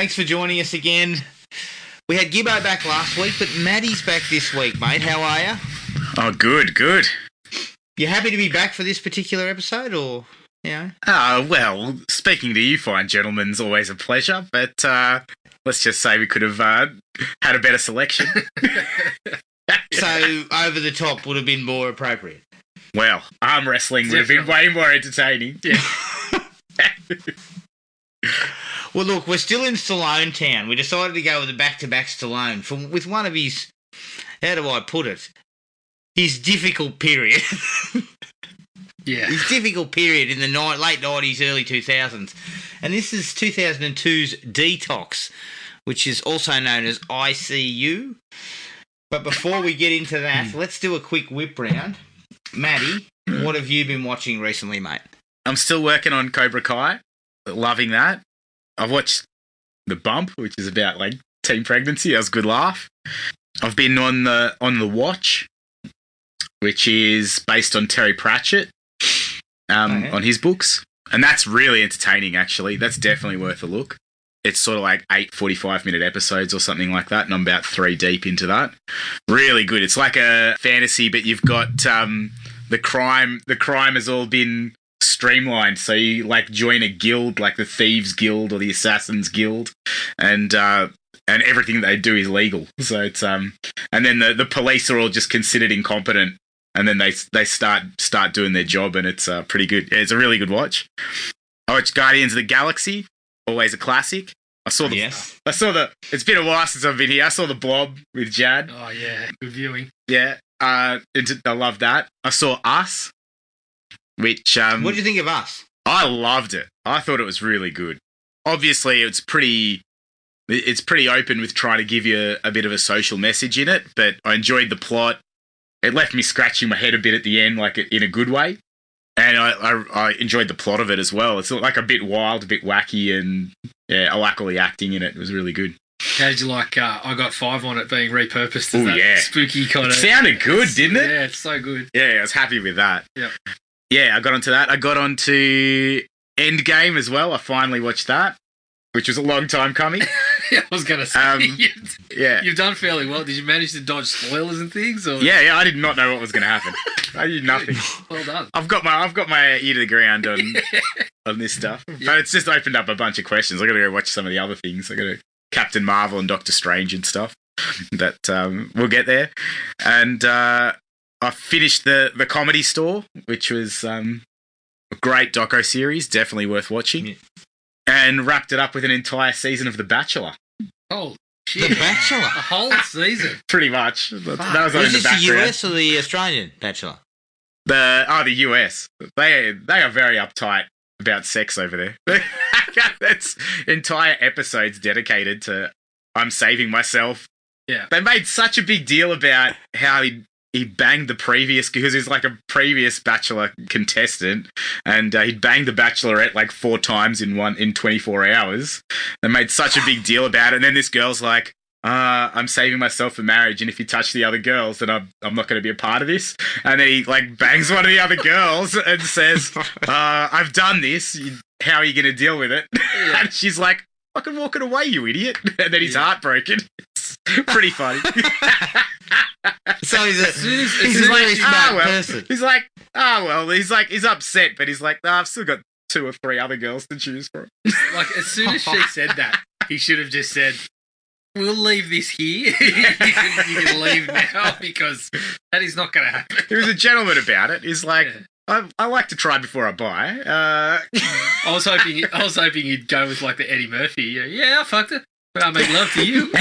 Thanks for joining us again. We had Gibbo back last week, but Matty's back this week, mate. How are you? Oh, good. You happy to be back for this particular episode, or, you know? Well, speaking to you fine gentlemen's always a pleasure, but let's just say we could have had a better selection. So, over the top would have been more appropriate. Well, arm wrestling would have been way more entertaining. Yeah. Well, look, we're still in Stallone town. We decided to go with a back-to-back Stallone with one of his, how do I put it, his difficult period. Yeah. His difficult period in the late 90s, early 2000s. And this is 2002's D-Tox, which is also known as ICU. But before we get into that, let's do a quick whip round. Matty, what have you been watching recently, mate? I'm still working on Cobra Kai. Loving that. I've watched The Bump, which is about like teen pregnancy. That was a good laugh. I've been on the Watch, which is based on Terry Pratchett, on his books, and that's really entertaining. Actually, that's definitely worth a look. It's sort of like 8 45-minute episodes or something like that, and I'm about 3 deep into that. Really good. It's like a fantasy, but you've got the crime. The crime has all been streamlined, so you like join a guild, like the Thieves Guild or the Assassins Guild, and everything they do is legal. So it's and then the police are all just considered incompetent, and then they start doing their job, and it's pretty good. Yeah, it's a really good watch. I watched Guardians of the Galaxy, always a classic. It's been a while since I've been here. I saw The Blob with Jad. Oh yeah, good viewing. Yeah, I love that. I saw Us. Which what did you think of Us? I loved it. I thought it was really good. Obviously, it's pretty open with trying to give you a bit of a social message in it, but I enjoyed the plot. It left me scratching my head a bit at the end, like in a good way, and I enjoyed the plot of it as well. It's like a bit wild, a bit wacky, and yeah, I like all the acting in it. It was really good. How did you like I Got 5 on it being repurposed as that spooky kind of... It sounded good, didn't it? Yeah, it's so good. Yeah, I was happy with that. Yeah. Yeah, I got onto that. I got onto Endgame as well. I finally watched that, which was a long time coming. Yeah, I was going to say, yeah, you've done fairly well. Did you manage to dodge spoilers and things? Or? Yeah, I did not know what was going to happen. I did nothing. Well done. I've got my ear to the ground on this stuff, but it's just opened up a bunch of questions. I got to go watch some of the other things. I got to Captain Marvel and Doctor Strange and stuff. That we'll get there, and. I finished the Comedy Store, which was a great doco series, definitely worth watching, and wrapped it up with an entire season of The Bachelor. Oh, shit. The Bachelor? A whole season? Pretty much. That was this the US or the Australian Bachelor? The US. They are very uptight about sex over there. That's entire episodes dedicated to I'm saving myself. Yeah. They made such a big deal about how he banged the previous, because he's like a previous Bachelor contestant, and he'd banged the Bachelorette like 4 times in 24 hours. They made such a big deal about it, and then this girl's like, I'm saving myself for marriage, and if you touch the other girls, then I'm not going to be a part of this. And then he like bangs one of the other girls and says, I've done this, how are you going to deal with it? Yeah. And she's like, fucking walking away, you idiot. And then he's heartbroken. It's pretty funny. So he's a very smart person. He's like, he's upset, but he's like, I've still got 2 or 3 other girls to choose from. Like, as soon as she said that, he should have just said, we'll leave this here. you can leave now, because that is not going to happen. He was a gentleman about it. He's like, I like to try before I buy. I was hoping he'd go with like the Eddie Murphy. Yeah, I fucked it, but I make love to you.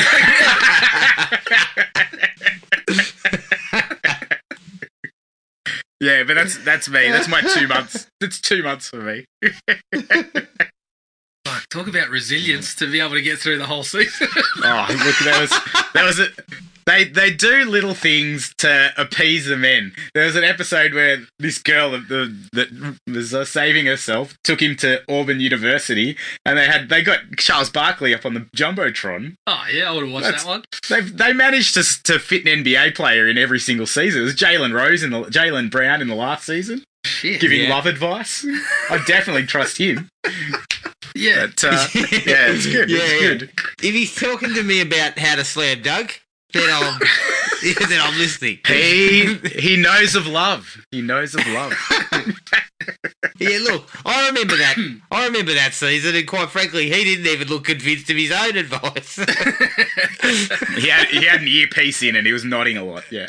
Yeah, but that's me. That's my 2 months. That's 2 months for me. Fuck, talk about resilience to be able to get through the whole season. Oh, look, that was it. They do little things to appease the men. There was an episode where this girl that was saving herself took him to Auburn University, and they got Charles Barkley up on the jumbotron. Oh yeah, I would have watched that one. They managed to fit an NBA player in every single season. It was Jaylen Brown in the last season, giving love advice. I definitely trust him. Yeah. But, yeah, it's good. Yeah, it's yeah. good. If he's talking to me about how to slam dunk, then I'm listening. He knows of love. He knows of love. Yeah, look, I remember that. I remember that season, and quite frankly, he didn't even look convinced of his own advice. He had an earpiece in and he was nodding a lot. Yeah.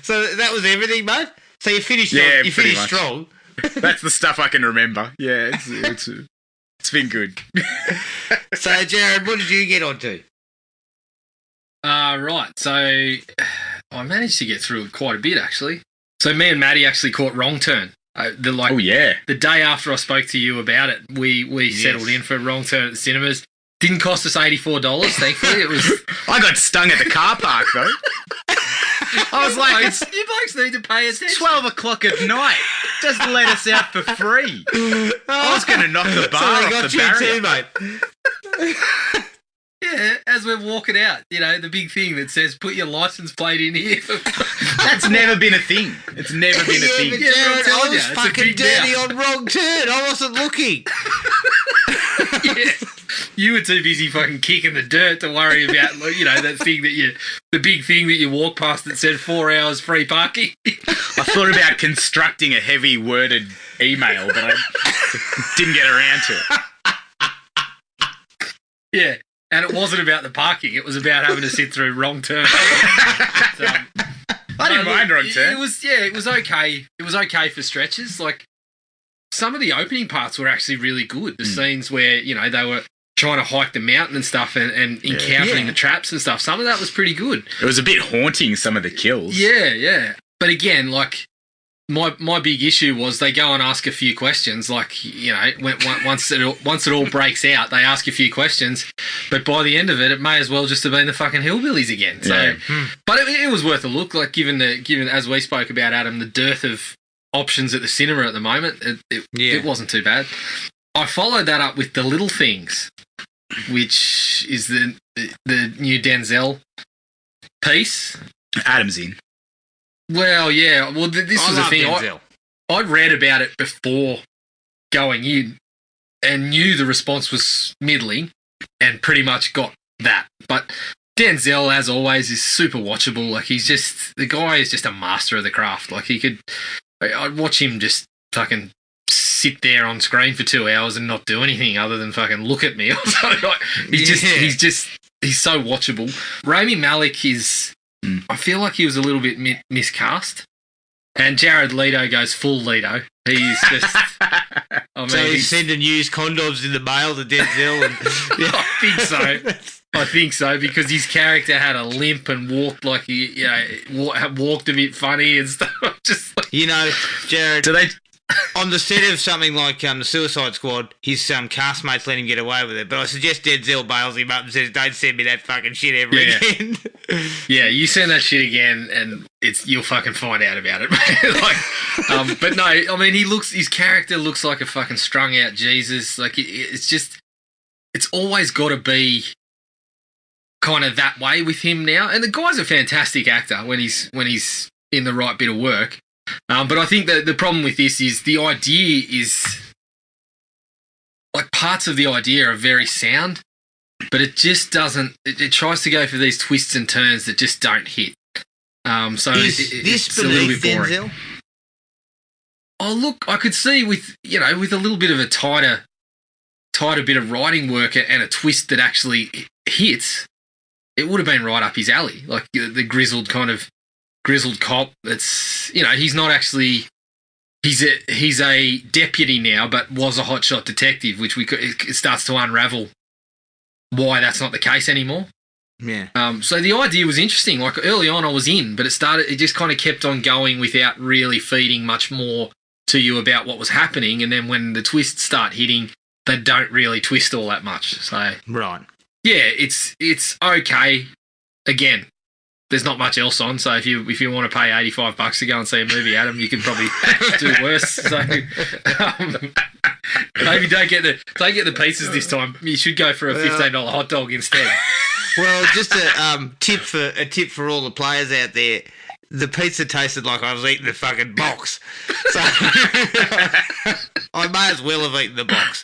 So that was everything, mate. So you finished. Yeah, you pretty finished much. strong. That's the stuff I can remember. Yeah, it's been good. So, Jared, what did you get onto? Right. So I managed to get through it quite a bit, actually. So me and Matty actually caught Wrong Turn. Oh, yeah. The day after I spoke to you about it, we settled in for Wrong Turn at the cinemas. Didn't cost us $84, thankfully. It was. I got stung at the car park, though. I was like, it's you blokes need to pay attention. 12 o'clock at night. Just let us out for free. I was going to knock the bar So they off got the you barrier. too, mate. Yeah, as we're walking out, the big thing that says "put your license plate in here." That's never been a thing. It's never been a thing. But Yeah, but I'm Jared, telling I was you, it's a fucking big dirty now. on Wrong Turn. I wasn't looking. Yeah. You were too busy fucking kicking the dirt to worry about, that thing the big thing that you walk past that said 4 hours free parking. I thought about constructing a heavy worded email, but I didn't get around to it. Yeah, and it wasn't about the parking; it was about having to sit through Wrong Turn. I didn't mind Wrong Turn. It was okay. It was okay for stretches. Like some of the opening parts were actually really good. The scenes where they were trying to hike the mountain and stuff and encountering the traps and stuff. Some of that was pretty good. It was a bit haunting, some of the kills. Yeah. But again, like my big issue was they go and ask a few questions. Like once it all breaks out, they ask a few questions. But by the end of it, it may as well just have been the fucking hillbillies again. So, but it was worth a look. Like given as we spoke about, Adam, the dearth of options at the cinema at the moment, it wasn't too bad. I followed that up with The Little Things, which is the new Denzel piece. Adam's in. Well, yeah. Well, this was the thing. Denzel. I read about it before going in and knew the response was middling and pretty much got that. But Denzel, as always, is super watchable. Like, the guy is just a master of the craft. Like, I'd watch him just fucking sit there on screen for 2 hours and not do anything other than fucking look at me. He's so watchable. Rami Malek is, I feel like he was a little bit miscast. And Jared Leto goes full Leto. He's just, So he's sending used condoms in the mail to Denzel. I think so, because his character had a limp and walked like he, walked a bit funny and stuff. Just like, Jared, Do they? on the set of something like the Suicide Squad, his castmates let him get away with it. But I suggest Denzel bails him up and says, "Don't send me that fucking shit ever again." yeah, you send that shit again, and you'll fucking find out about it. But no, I mean, his character looks like a fucking strung out Jesus. Like it's always got to be kind of that way with him now. And the guy's a fantastic actor when he's in the right bit of work. But I think that the problem with this is the idea is, like, parts of the idea are very sound, but it just doesn't. It tries to go for these twists and turns that just don't hit. So it's a little bit boring. Denzel? Oh, look, I could see with a little bit of a tighter bit of writing work and a twist that actually hits, it would have been right up his alley. Like the grizzled cop that's, he's not actually, he's a deputy now, but was a hotshot detective, which it starts to unravel why that's not the case anymore. Yeah. So the idea was interesting. Like early on I was in, but it just kind of kept on going without really feeding much more to you about what was happening. And then when the twists start hitting, they don't really twist all that much. So Right. yeah, it's okay. Again, there's not much else on, so if you want to pay $85 to go and see a movie, Adam, you could probably do worse. So maybe don't get the pizzas this time. You should go for a $15 hot dog instead. Well, just a tip for all the players out there. the pizza tasted like I was eating the fucking box. So I may as well have eaten the box.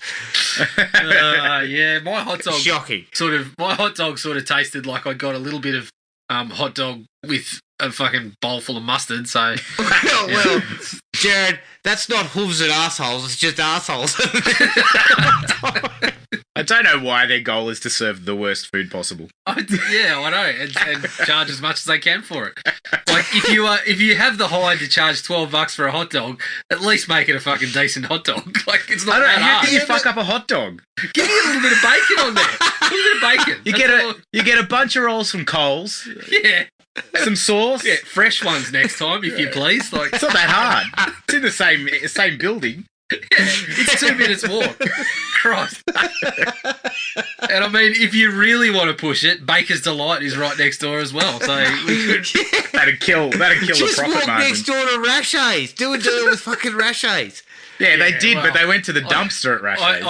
Yeah, my hot dog Shocking. sort of tasted like I got a little bit of hot dog with a fucking bowl full of mustard. So, well, Jared, that's not hooves and assholes. It's just assholes. I don't know why their goal is to serve the worst food possible. I know, and charge as much as they can for it. Like if you have the hide to charge $12 for a hot dog, at least make it a fucking decent hot dog. Like it's not that How hard. can you fuck up a hot dog? Give me a little bit of bacon on there. A little bit of bacon. You get a bunch of rolls from Coles. Yeah. Some sauce. Yeah, fresh ones next time, if you please. Like it's not that hard. It's in the same building. Yeah, it's 2 minutes walk. Christ. And I mean, if you really want to push it, Baker's Delight is right next door as well. So we could that'd kill the Just profit walk margin. next door to Rashay's. Do a deal with fucking Rashay's. Yeah, they did, well, but they went to the dumpster at Rashay's.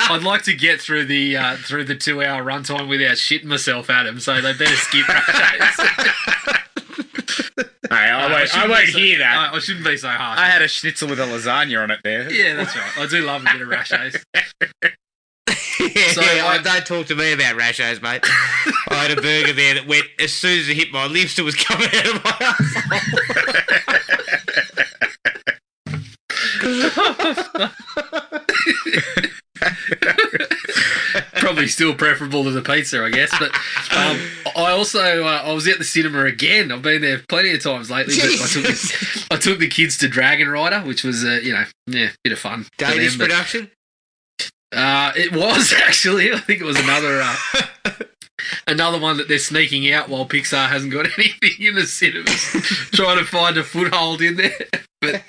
I'd like to get through the 2-hour runtime without shitting myself, Adam. So they better skip Rashay's. Hey, I won't hear that. I shouldn't be so harsh. I had a schnitzel with a lasagna on it there. Yeah, that's right. I do love a bit of Rashay's. Don't talk to me about Rashay's, mate. I had a burger there that went, as soon as it hit my lips, it was coming out of my Probably still preferable to the pizza, I guess. But I also I was at the cinema again. I've been there plenty of times lately. But I took the kids to Dragon Rider, which was a bit of fun. Danish production. It was actually. I think it was another one that they're sneaking out while Pixar hasn't got anything in the cinemas, trying to find a foothold in there. But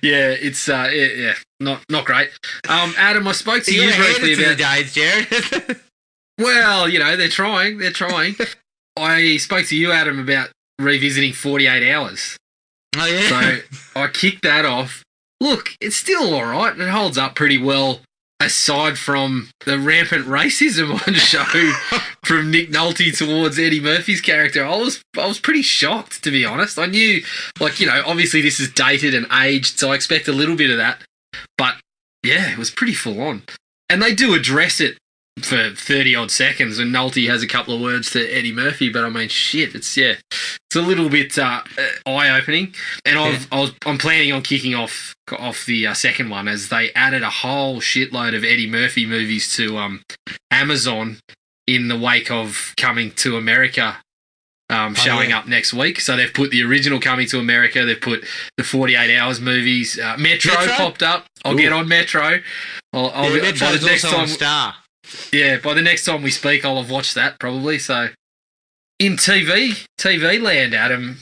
yeah, it's not great. Adam, I spoke to you briefly about the days, Jared. Well, they're trying. I spoke to you, Adam, about revisiting 48 Hours. Oh yeah. So I kicked that off. Look, it's still all right. It holds up pretty well. Aside from the rampant racism on the show from Nick Nolte towards Eddie Murphy's character, I was pretty shocked, to be honest. I knew, obviously this is dated and aged, so I expect a little bit of that. But, yeah, it was pretty full on. And they do address it for 30-odd seconds, and Nolte has a couple of words to Eddie Murphy, but I mean, shit, it's a little bit eye-opening. And I'm planning on kicking off the second one, as they added a whole shitload of Eddie Murphy movies to Amazon in the wake of Coming to America showing up next week. So they've put the original Coming to America, they've put the 48 Hours movies. Metro popped up. I'll get on Metro. Metro's also on Star. Yeah, by the next time we speak, I'll have watched that probably. So, in TV land, Adam,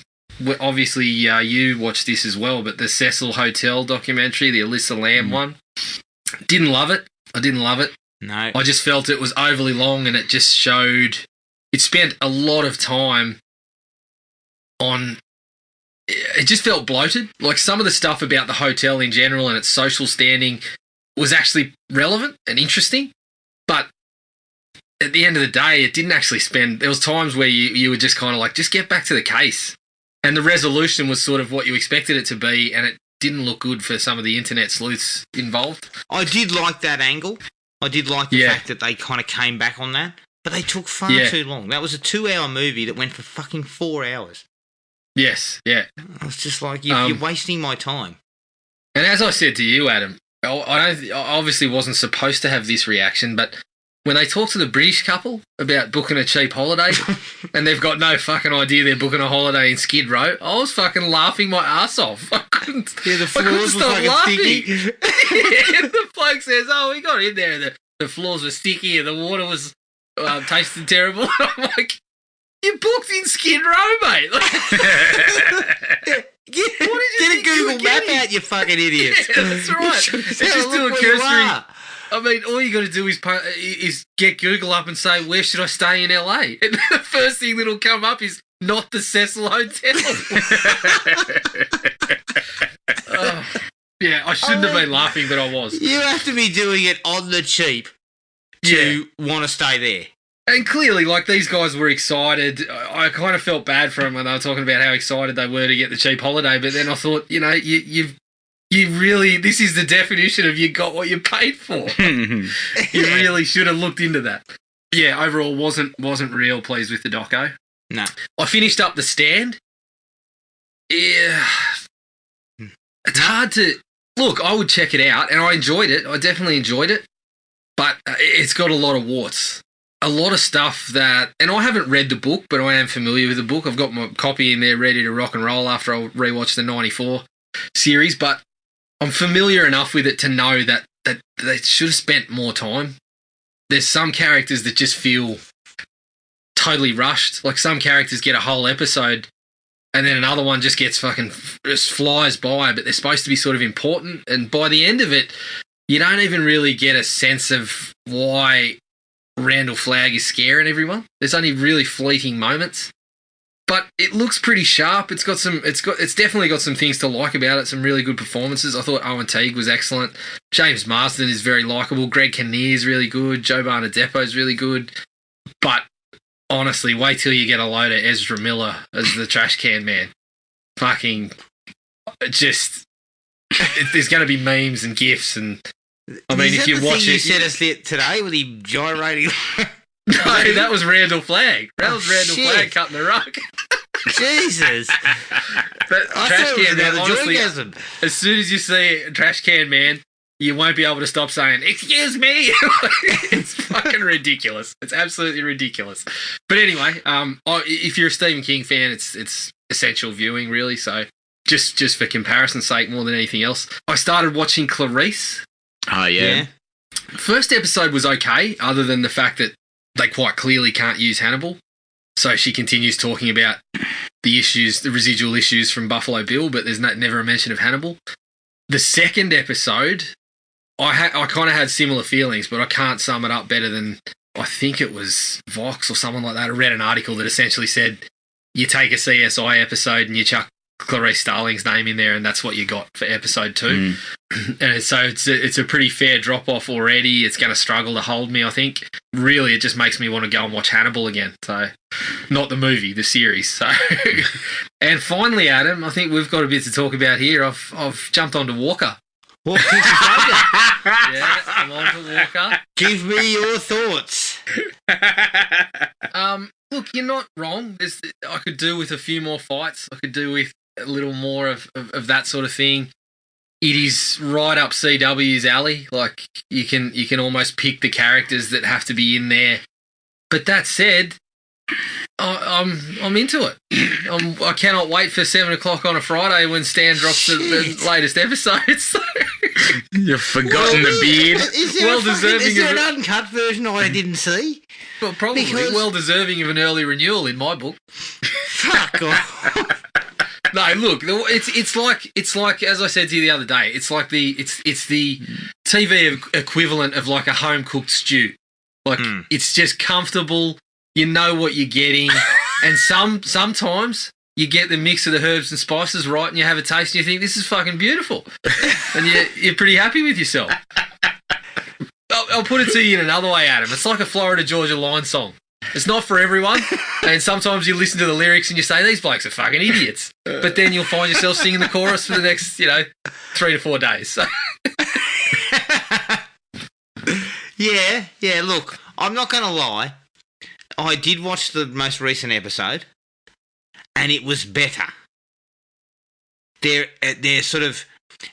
obviously you watched this as well, but the Cecil Hotel documentary, the Alyssa Lamb one, didn't love it. I didn't love it. No. I just felt it was overly long, and it spent a lot of time on... It just felt bloated. Like, some of the stuff about the hotel in general and its social standing was actually relevant and interesting. But at the end of the day, it didn't actually spend... There was times where you were just kind of like, just get back to the case. And the resolution was sort of what you expected it to be, and it didn't look good for some of the internet sleuths involved. I did like that angle. I did like the fact that they kind of came back on that. But they took far too long. That was a 2-hour movie that went for fucking 4 hours. Yes, yeah. I was just like, you're wasting my time. And as I said to you, Adam, I obviously wasn't supposed to have this reaction, but when they talk to the British couple about booking a cheap holiday and they've got no fucking idea they're booking a holiday in Skid Row, I was fucking laughing my ass off. I couldn't stop laughing. Sticky. The bloke says, we got in there, the floors were sticky and the water was tasted terrible. I'm like, you booked in Skid Row, mate. Get a Google map out, you fucking idiot. Yeah, that's right. Just do a cursory. I mean, all you got to do is get Google up and say, where should I stay in LA? And the first thing that'll come up is not the Cecil Hotel. Yeah, I shouldn't have been laughing, but I was. You have to be doing it on the cheap to want to stay there. And clearly, like, these guys were excited. I kind of felt bad for them when they were talking about how excited they were to get the cheap holiday. But then I thought, you know, you really, this is the definition of you got what you paid for. You really should have looked into that. Yeah, overall, wasn't real pleased with the doco. No. I finished up The Stand. Yeah. It's hard to... Look, I would check it out, and I enjoyed it. I definitely enjoyed it. But it's got a lot of warts. A lot of stuff that... And I haven't read the book, but I am familiar with the book. I've got my copy in there ready to rock and roll after I rewatch the 94 series, but I'm familiar enough with it to know that they should have spent more time. There's some characters that just feel totally rushed. Like, some characters get a whole episode and then another one just gets just flies by, but they're supposed to be sort of important. And by the end of it, you don't even really get a sense of why Randall Flagg is scaring everyone. There's only really fleeting moments. But it looks pretty sharp. It's definitely got some things to like about it. Some really good performances. I thought Owen Teague was excellent. James Marsden is very likable. Greg Kinnear is really good. Joe Barnadepo is really good. But honestly, wait till you get a load of Ezra Miller as the trash can man. Fucking just there's going to be memes and gifs, and I mean, if you watch it, you said us today with him gyrating. No, that was Randall Flagg. That was Randall Flagg cutting the rug. Jesus. But Trash Can Man, honestly, joygasm. As soon as you see Trash Can Man, you won't be able to stop saying, "Excuse me." It's fucking ridiculous. It's absolutely ridiculous. But anyway, if you're a Stephen King fan, it's essential viewing, really. So just for comparison's sake, more than anything else, I started watching Clarice. Oh, yeah. First episode was okay, other than the fact that they quite clearly can't use Hannibal. So she continues talking about the residual issues from Buffalo Bill, but there's never a mention of Hannibal. The second episode, I kind of had similar feelings, but I can't sum it up better than, I think it was Vox or someone like that. I read an article that essentially said, you take a CSI episode and you chuck Clarice Starling's name in there, and that's what you got for episode 2. And so it's a pretty fair drop-off already. It's going to struggle to hold me, I think. Really, it just makes me want to go and watch Hannibal again. So, not the movie, the series. So, and finally, Adam, I think we've got a bit to talk about here. I've jumped onto Walker. Yeah, I'm onto Walker. Give me your thoughts. Look, you're not wrong. I could do with a few more fights. I could do with a little more of that sort of thing. It is right up CW's alley. Like, you can almost pick the characters that have to be in there. But that said, I'm into it. I cannot wait for 7 o'clock on a Friday when Stan drops the latest episodes. You've forgotten the beard. Is there an uncut version I didn't see? Well, probably well deserving of an early renewal in my book. Fuck off. No, look, it's like as I said to you the other day, it's like the TV equivalent of like a home cooked stew. Like it's just comfortable. You know what you're getting, and sometimes you get the mix of the herbs and spices right, and you have a taste, and you think this is fucking beautiful, and you're pretty happy with yourself. I'll put it to you in another way, Adam. It's like a Florida Georgia Line song. It's not for everyone, and sometimes you listen to the lyrics and you say, these blokes are fucking idiots. But then you'll find yourself singing the chorus for the next, 3 to 4 days. So. Yeah, look, I'm not going to lie. I did watch the most recent episode, and it was better. They're sort of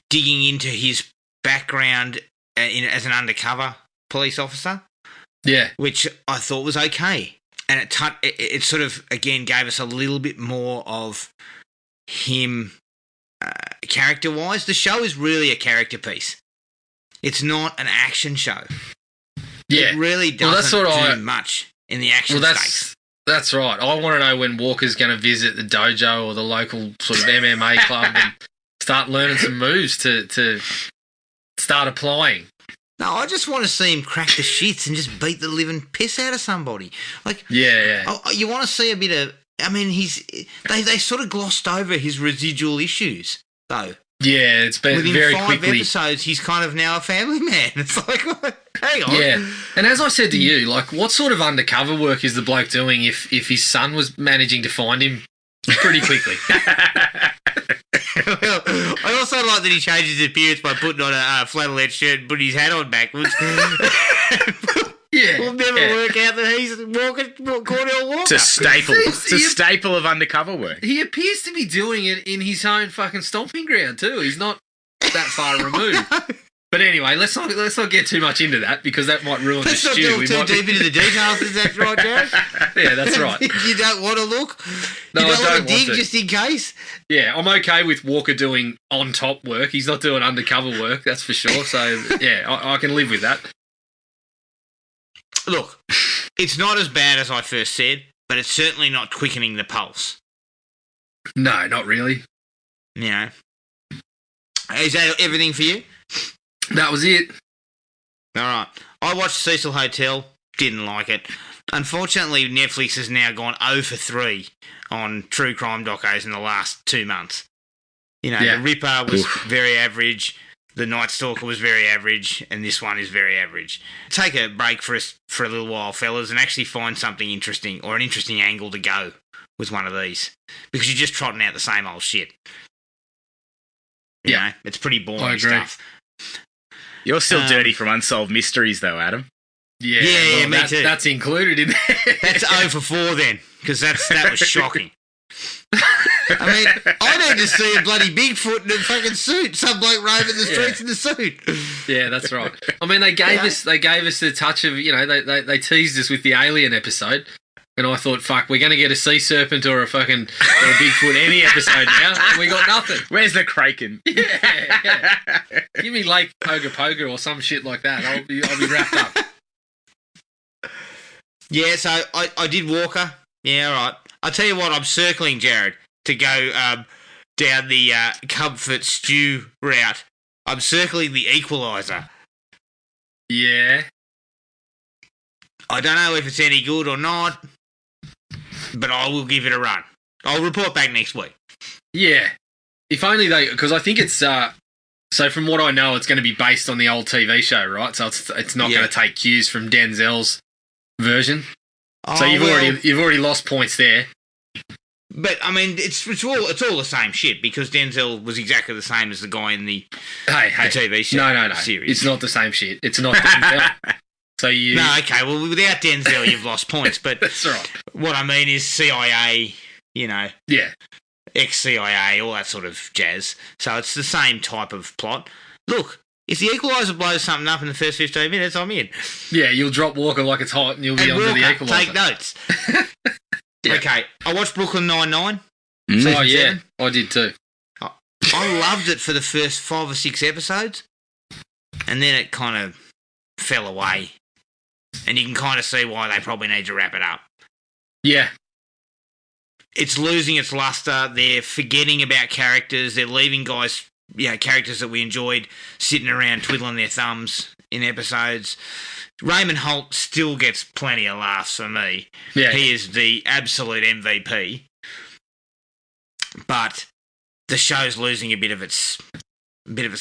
digging into his background as an undercover police officer. Yeah. Which I thought was okay. And it sort of, again, gave us a little bit more of him character-wise. The show is really a character piece. It's not an action show. Yeah. It really doesn't do much in the action stakes. That's right. I want to know when Walker's going to visit the dojo or the local sort of MMA club and start learning some moves to start applying. No, I just want to see him crack the shits and just beat the living piss out of somebody. Like, yeah. You want to see a bit of. I mean, they sort of glossed over his residual issues, though. Yeah, it's been Within very 5 quickly. episodes, he's kind of now a family man. It's like, hang on. Yeah, and as I said to you, like, what sort of undercover work is the bloke doing if his son was managing to find him pretty quickly? Well, I also like that he changes his appearance by putting on a flannelette shirt and putting his hat on backwards. Yeah, We'll never work out that he's Cornell Walker. It's a staple. Seems- It's a staple of undercover work. He appears to be doing it in his own fucking stomping ground too. He's not that far removed. But anyway, let's not get too much into that because that might ruin Let's the not stew. delve We too might deep into the details. Is that right, Jared? Yeah, that's right. You don't want to look? No, you I don't don't want to dig want to. just in case? Yeah, I'm okay with Walker doing on top work. He's not doing undercover work, that's for sure. So yeah, I can live with that. Look, it's not as bad as I first said, but it's certainly not quickening the pulse. No, not really. You know? Is that everything for you? That was it. All right. I watched Cecil Hotel, didn't like it. Unfortunately, Netflix has now gone 0 for 3 on true crime docos in the last 2 months. You know, Yeah. The Ripper was very average, The Night Stalker was very average, and this one is very average. Take a break for a little while, fellas, and actually find something interesting or an interesting angle to go with one of these. Because you're just trotting out the same old shit. You know, it's pretty boring I agree. stuff. You're still dirty from Unsolved Mysteries, though, Adam. Yeah, Yeah, me too. That's included in there. That's 0 for 4 then, because that was shocking. I mean, I need to see a bloody Bigfoot in a fucking suit. Some bloke roaming the streets in the suit. Yeah, that's right. I mean, they gave us the touch of, you know, they teased us with the Alien episode, and I thought, fuck, we're going to get a sea serpent or a Bigfoot any episode now, and we got nothing. Where's the Kraken? Yeah. Give me Lake Poga Poga or some shit like that. I'll be wrapped up. Yeah, so I did Walker. Yeah, all right. I'll tell you what, I'm circling Jared to go down the comfort stew route. I'm circling the Equalizer. Yeah. I don't know if it's any good or not, but I will give it a run. I'll report back next week. Yeah. If only because I think it's, so from what I know, it's going to be based on the old TV show, right? So it's not going to take cues from Denzel's version. So you've already lost points there. But I mean, it's all the same shit because Denzel was exactly the same as the guy in the TV show. No. Series. It's not the same shit. It's not Denzel. So you No, okay. Well, without Denzel, you've lost points. But that's right. What I mean is CIA. You know. Yeah. Ex-CIA, all that sort of jazz. So it's the same type of plot. Look, if the Equalizer blows something up in the first 15 minutes, I'm in. Yeah, you'll drop Walker like it's hot and you'll be under the Equalizer. Take notes. Yeah. Okay, I watched Brooklyn Nine-Nine. Oh, Season yeah. 7. I did too. I loved it for the first 5 or 6 episodes, and then it kind of fell away. And you can kind of see why they probably need to wrap it up. Yeah. It's losing its luster. They're forgetting about characters. They're leaving guys, characters that we enjoyed sitting around twiddling their thumbs in episodes. Raymond Holt still gets plenty of laughs for me. Yeah. He is the absolute MVP. But the show's losing a bit of its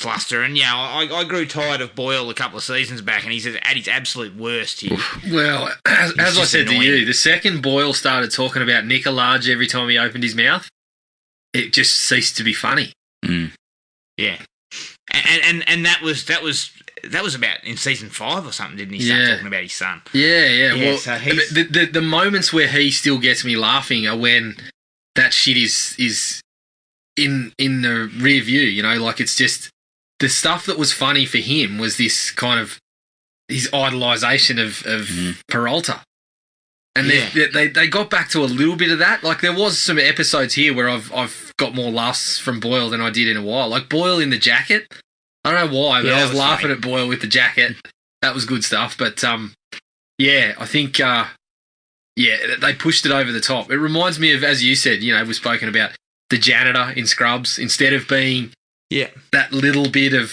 luster. And I grew tired of Boyle a couple of seasons back, and he's at his absolute worst here. Well, as I said annoying. to you, the second Boyle started talking about Nicolage every time he opened his mouth, it just ceased to be funny. Mm. Yeah, and that was about in season 5 or something, didn't he? Start talking about his son. Yeah. Well, so the moments where he still gets me laughing are when that shit is in the rear view. You know, like it's just the stuff that was funny for him was this kind of his idolisation of Peralta. And they got back to a little bit of that. Like there was some episodes here where I've got more laughs from Boyle than I did in a while. Like Boyle in the jacket. I don't know why, but I was laughing at Boyle with the jacket. That was good stuff. But I think they pushed it over the top. It reminds me of, as you said, we've spoken about the janitor in Scrubs. Instead of being that little bit of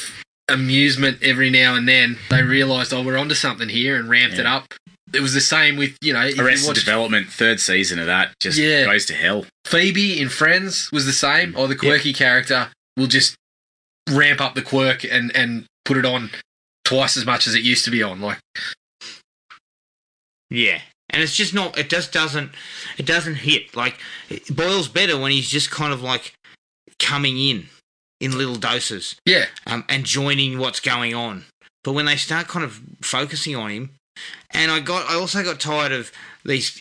amusement every now and then, they realised, we're onto something here and ramped it up. It was the same with, Arrested Development, 3rd season of that just goes to hell. Phoebe in Friends was the same. Or the quirky character will just ramp up the quirk and put it on twice as much as it used to be on. Like, yeah. And it's just not, it doesn't hit. Like, Boyle's better when he's just kind of like coming in little doses. Yeah. And joining what's going on. But when they start kind of focusing on him, and I also got tired of these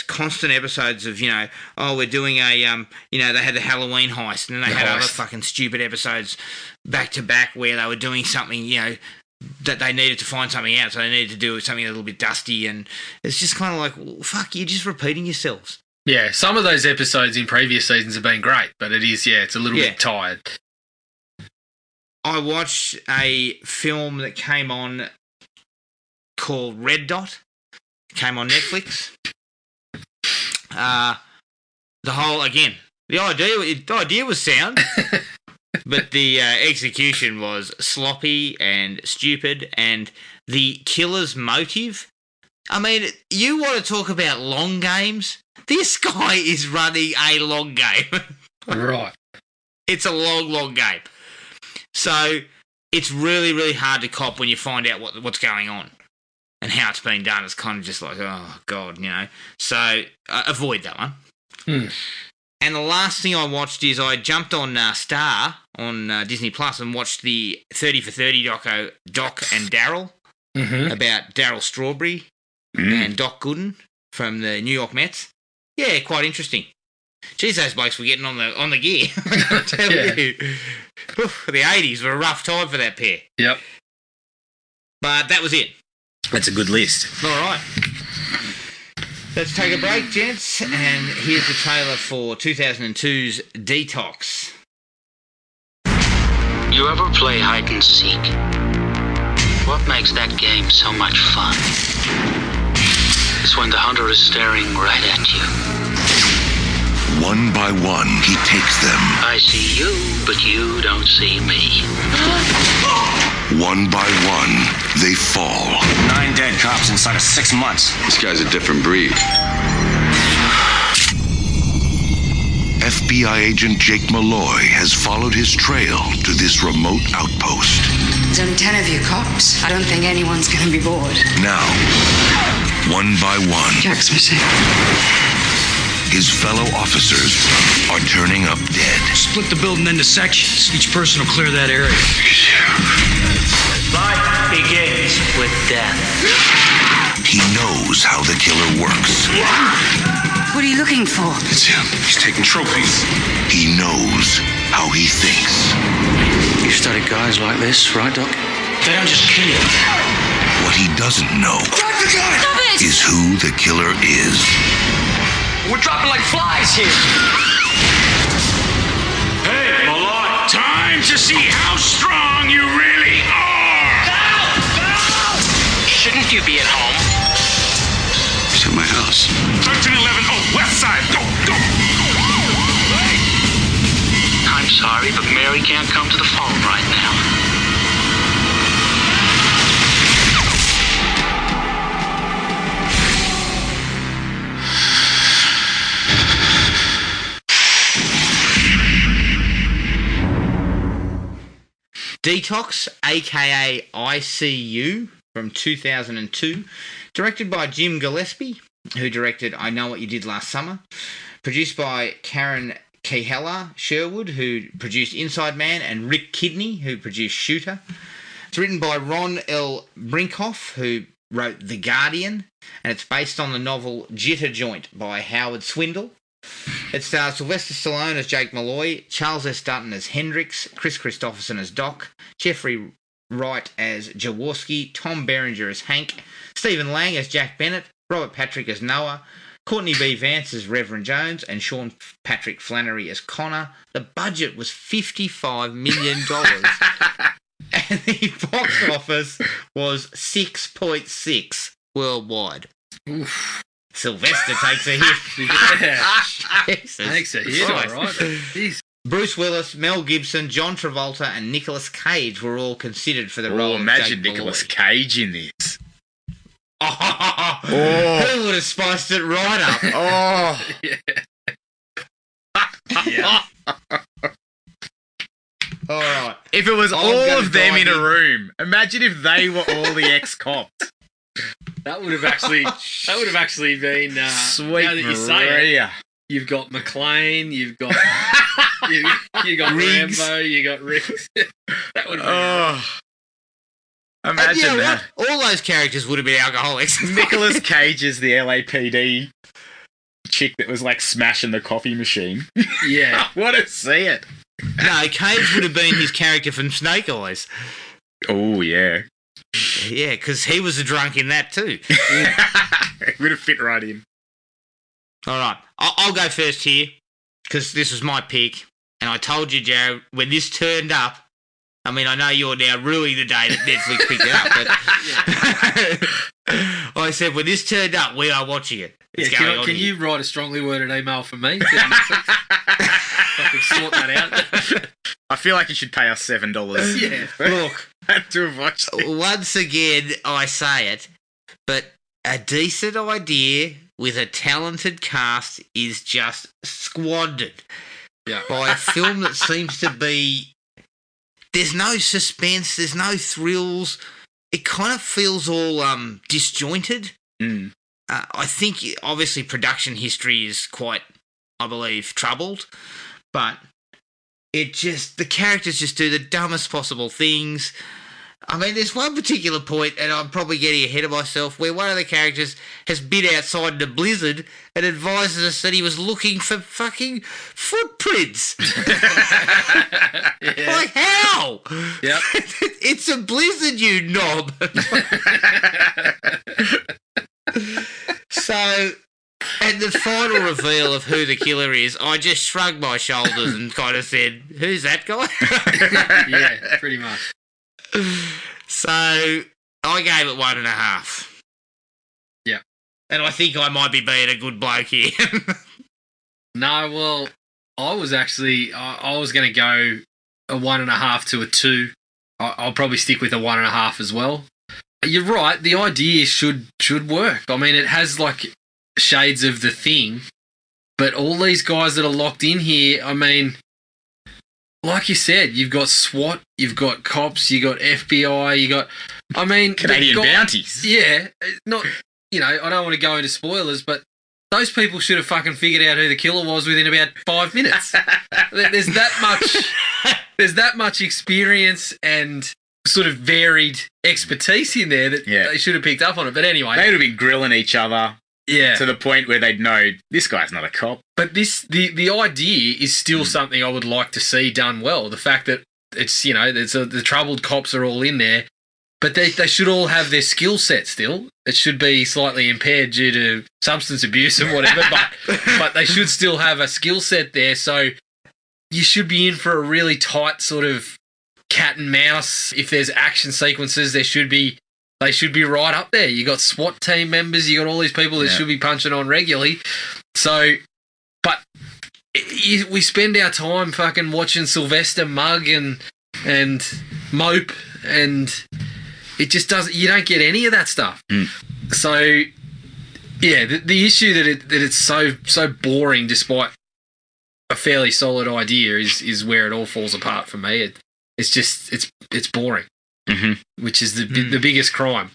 constant episodes of, we're doing a, they had the Halloween heist, and then they had other fucking stupid episodes back to back where they were doing something, that they needed to find something out, so they needed to do something a little bit dusty, and it's just kind of like, well, fuck, you're just repeating yourselves. Yeah, some of those episodes in previous seasons have been great, but it's a little bit tired. I watched a film that came on called Red Dot. It came on Netflix. The idea was sound, but the execution was sloppy and stupid, and the killer's motive. I mean, you want to talk about long games? This guy is running a long game. Right. It's a long, long game. So it's really, really hard to cop when you find out what's going on and how it's been done. It's kind of just like, oh, God, So avoid that one. And the last thing I watched is I jumped on Star on Disney Plus and watched the 30 for 30 Doc and Daryl about Daryl Strawberry and Doc Gooden from the New York Mets. Yeah, quite interesting. Jeez, those blokes were getting on the gear. I tell you. Oof, the 80s were a rough time for that pair. Yep. But that was it. That's a good list. All right. Let's take a break, gents, and here's the trailer for 2002's D-Tox. You ever play hide and seek? What makes that game so much fun? It's when the hunter is staring right at you. One by one, he takes them. I see you, but you don't see me. One by one, they fall. 9 dead cops inside of 6 months. This guy's a different breed. FBI agent Jake Malloy has followed his trail to this remote outpost. There's only 10 of you cops. I don't think anyone's going to be bored. Now, one by one, Jack's missing. his fellow officers are turning up dead. Split the building into sections. Each person will clear that area. Life begins with death. He knows how the killer works. What are you looking for? It's him. He's taking trophies. He knows how he thinks. You studied guys like this, right, Doc? They don't just kill you. What he doesn't know is who the killer is. We're dropping like flies here. Hey, Malloy. Time to see how strong you really are. Shouldn't you be at home? He's at my house. 1311, west side. Go, go. I'm sorry, but Mary can't come to the phone right now. D-Tox, a.k.a. ICU, from 2002, directed by Jim Gillespie, who directed I Know What You Did Last Summer, produced by Karen Kehela Sherwood, who produced Inside Man, and Rick Kidney, who produced Shooter. It's written by Ron L. Brinkhoff, who wrote The Guardian, and it's based on the novel Jitter Joint by Howard Swindle. It stars Sylvester Stallone as Jake Malloy, Charles S. Dutton as Hendricks, Chris Christopherson as Doc, Jeffrey Wright as Jaworski, Tom Berenger as Hank, Stephen Lang as Jack Bennett, Robert Patrick as Noah, Courtney B. Vance as Reverend Jones, and Sean Patrick Flannery as Connor. The budget was $55 million, and the box office was 6.6 worldwide. Oof. Sylvester takes a hit. Jesus Takes a hit, Christ. all right. Jeez. Bruce Willis, Mel Gibson, John Travolta, and Nicolas Cage were all considered for the role Oh, of imagine Jake Nicolas Malloy. Cage in this. Who would have spiced it right up? Oh. Yeah. All right. If it was I'm all gonna of them in a dive in. room, imagine if they were all the ex-cops. That would have actually been Sweet now that you say it, Maria. you've got McLean, you've got you got Riggs. Rambo, you got Riggs. That would have been Oh, And imagine you know that. what? All those characters would have been alcoholics. Nicolas Cage is the LAPD chick that was like smashing the coffee machine. yeah. I want to see it. No, Cage would have been his character from Snake Eyes. Oh, yeah. Yeah, because he was a drunk in that too. It would have fit right in. All right, I'll go first here because this was my pick, and I told you, Joe, when this turned up. I mean, I know you're now ruining the day that Netflix picked it up, but I said when this turned up, we are watching it. It's Yeah, going on can here. you write a strongly worded email for me? I can sort that out. I feel like you should pay us $7. Yeah. Look, To have watched it. once again, I say it, but a decent idea with a talented cast is just squandered Yeah. by a film that seems to be. There's no suspense. There's no thrills. It kind of feels all disjointed. Mm. I think, obviously, production history is quite, I believe, troubled. But the characters just do the dumbest possible things. I mean, there's one particular point, and I'm probably getting ahead of myself, where one of the characters has been outside in a blizzard and advises us that he was looking for fucking footprints. Yeah. Like, how? Yep. It's a blizzard, you knob. So, and the final reveal of who the killer is, I just shrugged my shoulders and kind of said, who's that guy? Yeah, pretty much. So, I gave it 1.5. Yeah. And I think I might be being a good bloke here. No, well, I was actually, I was going to go a 1.5 to a 2. I'll probably stick with a 1.5 as well. You're right, the idea should work. I mean, it has like shades of The Thing, but all these guys that are locked in here, I mean, like you said, you've got SWAT, you've got cops, you got FBI, you got, I mean, Canadian bounties. Yeah, not, you know, I don't want to go into spoilers, but those people should have fucking figured out who the killer was within about 5 minutes. There's that much experience and sort of varied expertise in there that they should have picked up on it. But anyway, They would have been grilling each other yeah. to the point where they'd know this guy's not a cop. But the idea is still something I would like to see done well. The fact that it's, you know, the troubled cops are all in there, but they should all have their skill set still. It should be slightly impaired due to substance abuse and whatever, but they should still have a skill set there. So you should be in for a really tight sort of cat and mouse. If there's action sequences, they should be right up there. You got SWAT team members, you got all these people that should be punching on regularly. So, but we spend our time fucking watching Sylvester mug and mope, and it just doesn't. You don't get any of that stuff. Mm. So, yeah, the issue that it's so boring, despite a fairly solid idea, is where it all falls apart for me. It's just it's boring, which is the biggest crime.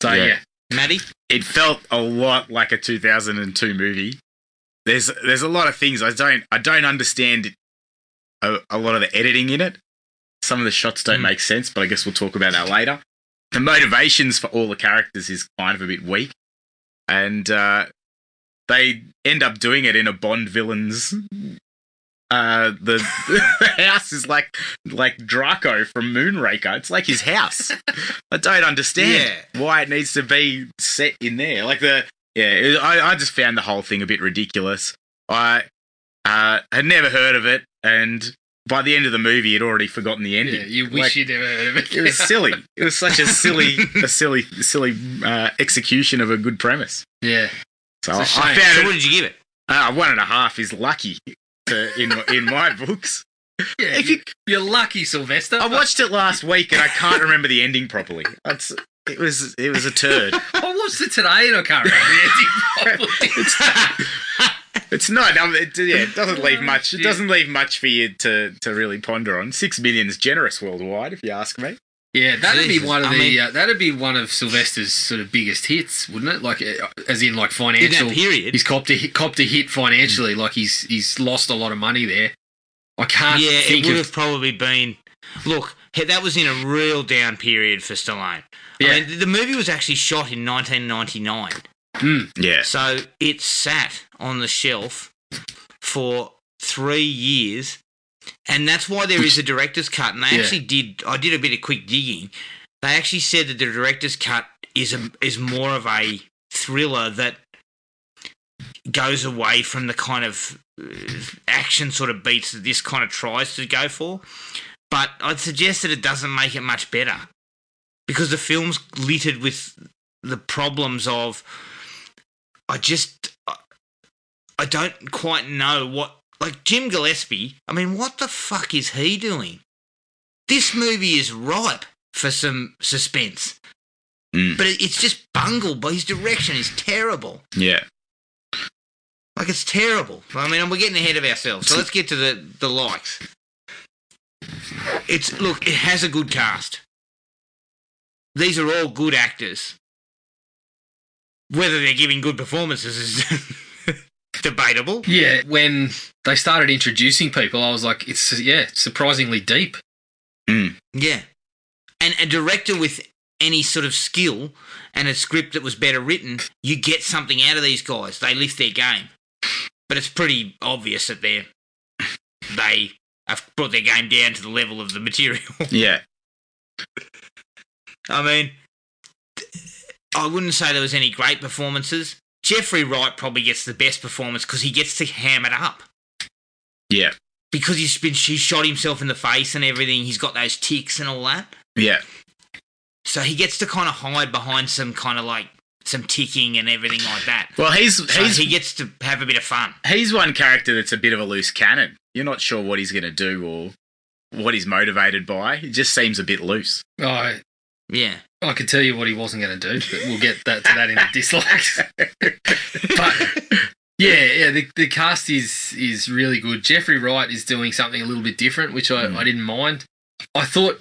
So yeah. Matty? It felt a lot like a 2002 movie. There's a lot of things I don't understand a lot of the editing in it. Some of the shots don't make sense, but I guess we'll talk about that later. The motivations for all the characters is kind of a bit weak, and they end up doing it in a Bond villain's. The house is like Draco from Moonraker. It's like his house. I don't understand why it needs to be set in there. I just found the whole thing a bit ridiculous. I had never heard of it, and by the end of the movie, you'd already forgotten the ending. Yeah, you wish you'd never heard of it. It was silly. It was such a silly execution of a good premise. Yeah. So I So found what it. did you give it? 1.5 is lucky in my books. Yeah, you're lucky, Sylvester. I watched it last week and I can't remember the ending properly. It was a turd. I watched it today and I can't remember the ending properly. It's not. It doesn't leave much. It doesn't leave much for you to really ponder on. 6 million is generous worldwide, if you ask me. Yeah, that'd be one of that'd be one of Sylvester's sort of biggest hits, wouldn't it? Like, as in like financial. In that period, he's copped a hit financially. Like he's lost a lot of money there. I can't. Yeah, think it would have probably been. Look, that was in a real down period for Stallone. Yeah. I mean, the movie was actually shot in 1999. Yeah. So it sat on the shelf for 3 years, and that's why there is a director's cut. And they actually did. I did a bit of quick digging. They actually said that the director's cut is more of a thriller that goes away from the kind of action sort of beats that this kind of tries to go for. But I'd suggest that it doesn't make it much better, because the film's littered with the problems of I don't quite know what... Like, Jim Gillespie, I mean, what the fuck is he doing? This movie is ripe for some suspense. But it's just bungled, but his direction is terrible. Yeah. Like, it's terrible. I mean, we're getting ahead of ourselves. So let's get to the likes. Look, it has a good cast. These are all good actors. Whether they're giving good performances is debatable. Yeah, when they started introducing people, I was like, it's surprisingly deep. Yeah. And a director with any sort of skill and a script that was better written, you get something out of these guys. They lift their game. But it's pretty obvious that they have brought their game down to the level of the material. Yeah. I mean, I wouldn't say there was any great performances. Jeffrey Wright probably gets the best performance because he gets to ham it up. Yeah. Because he shot himself in the face and everything. He's got those tics and all that. Yeah. So he gets to kind of hide behind some kind of like some ticking and everything like that. Well, he gets to have a bit of fun. He's one character that's a bit of a loose cannon. You're not sure what he's going to do or what he's motivated by. He just seems a bit loose. Oh, yeah. I could tell you what he wasn't going to do, but we'll get to that in the dislikes. But yeah, the cast is really good. Jeffrey Wright is doing something a little bit different, which I didn't mind. I thought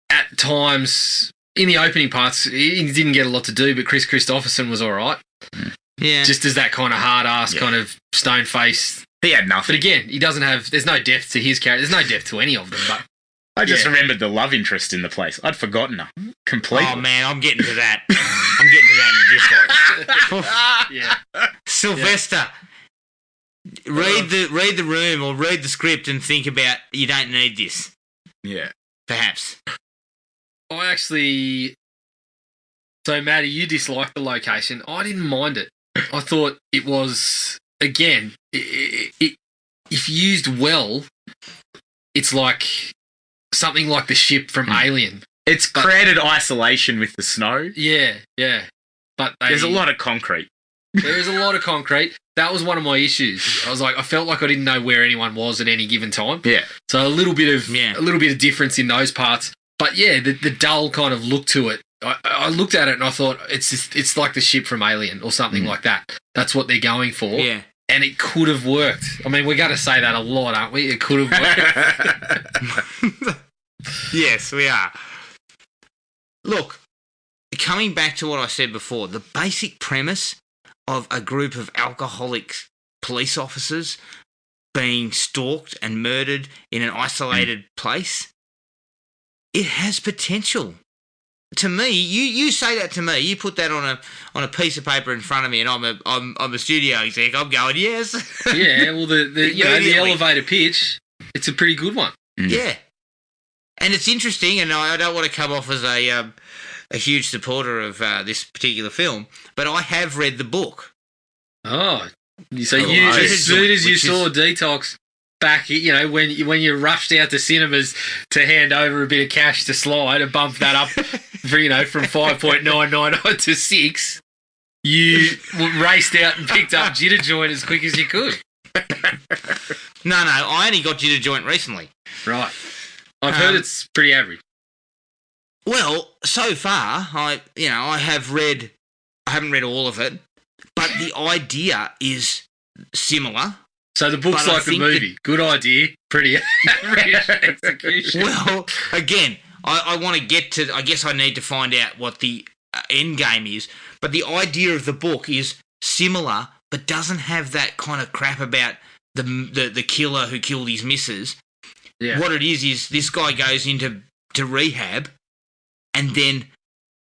at times in the opening parts he didn't get a lot to do, but Chris Christopherson was all right. Yeah, just as that kind of hard ass kind of stone face. He had nothing. But again, he doesn't have. There's no depth to his character. There's no depth to any of them. But I just remembered the love interest in the place. I'd forgotten her completely. Oh man, I'm getting to that. I'm getting to that in dislikes. Yeah, Sylvester. Read the room or read the script and think about you don't need this. Yeah, perhaps. I actually. So Matty, you disliked the location. I didn't mind it. I thought it was again. It if used well, it's like something like the ship from Alien. It's created isolation with the snow. Yeah. But there's a lot of concrete. There is a lot of concrete. That was one of my issues. I felt like I didn't know where anyone was at any given time. Yeah. So a little bit of difference in those parts. But yeah, the dull kind of look to it. I looked at it and I thought it's like the ship from Alien or something like that. That's what they're going for. Yeah. And it could have worked. I mean, we're going to say that a lot, aren't we? It could have worked. Yes, we are. Look, coming back to what I said before, the basic premise of a group of alcoholic police officers being stalked and murdered in an isolated place, it has potential. To me, you say that to me, you put that on a piece of paper in front of me, and I'm a studio exec. I'm going, yes. Yeah, well, the elevator pitch, it's a pretty good one. Yeah, and it's interesting, and I don't want to come off as a huge supporter of this particular film, but I have read the book. Oh, so as soon as you saw D-Tox back, when you rushed out to cinemas to hand over a bit of cash to Slide and bump that up, from 5.99 to 6, you raced out and picked up Jitter Joint as quick as you could. No, I only got Jitter Joint recently. Right. I've heard it's pretty average. Well, so far, I haven't read all of it, but the idea is similar. So the book's But I like the think movie. Good idea. Pretty average execution. Well, again, I want to get to. I guess I need to find out what the end game is. But the idea of the book is similar, but doesn't have that kind of crap about the killer who killed his missus. Yeah. What it is this guy goes into rehab, and then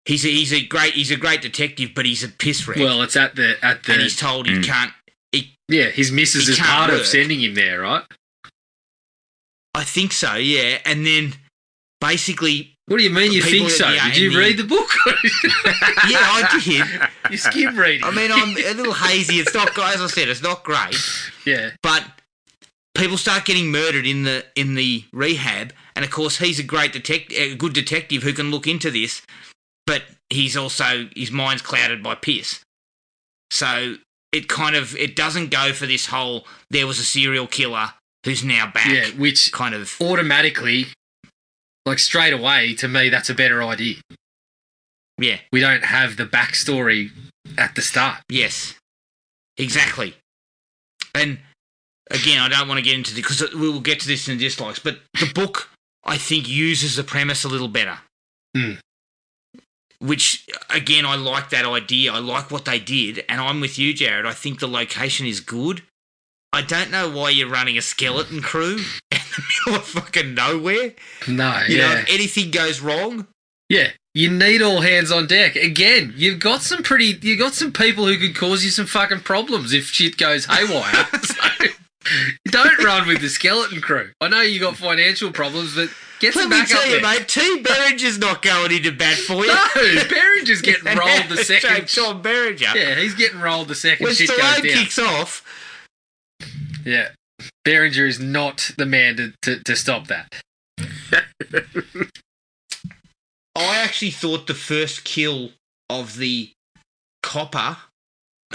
he's a great detective, but he's a piss wreck. Well, it's at the and he's told he can't. Yeah, his missus is part of sending him there, right? I think so, yeah. And then basically... What do you mean you think so? Did you read the book? Yeah, I did. You skim reading. I mean, I'm a little hazy. It's not, as I said, it's not great. Yeah. But people start getting murdered in the rehab, and of course he's a good detective who can look into this, but he's also, his mind's clouded by piss. So it doesn't go for this whole, there was a serial killer who's now back. Yeah, which kind of automatically, like straight away, to me, that's a better idea. Yeah. We don't have the backstory at the start. Yes, exactly. And again, I don't want to get into this because we will get to this in the dislikes, but the book, I think, uses the premise a little better. Mm. Which, again, I like that idea. I like what they did, and I'm with you, Jared. I think the location is good. I don't know why you're running a skeleton crew in the middle of fucking nowhere. No, you know, if anything goes wrong. Yeah, you need all hands on deck. Again, you've got some people who could cause you some fucking problems if shit goes haywire. So don't run with the skeleton crew. I know you got financial problems, but get some back up there. Let me tell you, mate, T. Berringer's not going into bat for you. No, Berringer's getting rolled the second. Tom Berringer. Yeah, he's getting rolled the second when shit goes Stallone down. kicks off. Yeah, Berringer is not the man to stop that. I actually thought the first kill of the copper,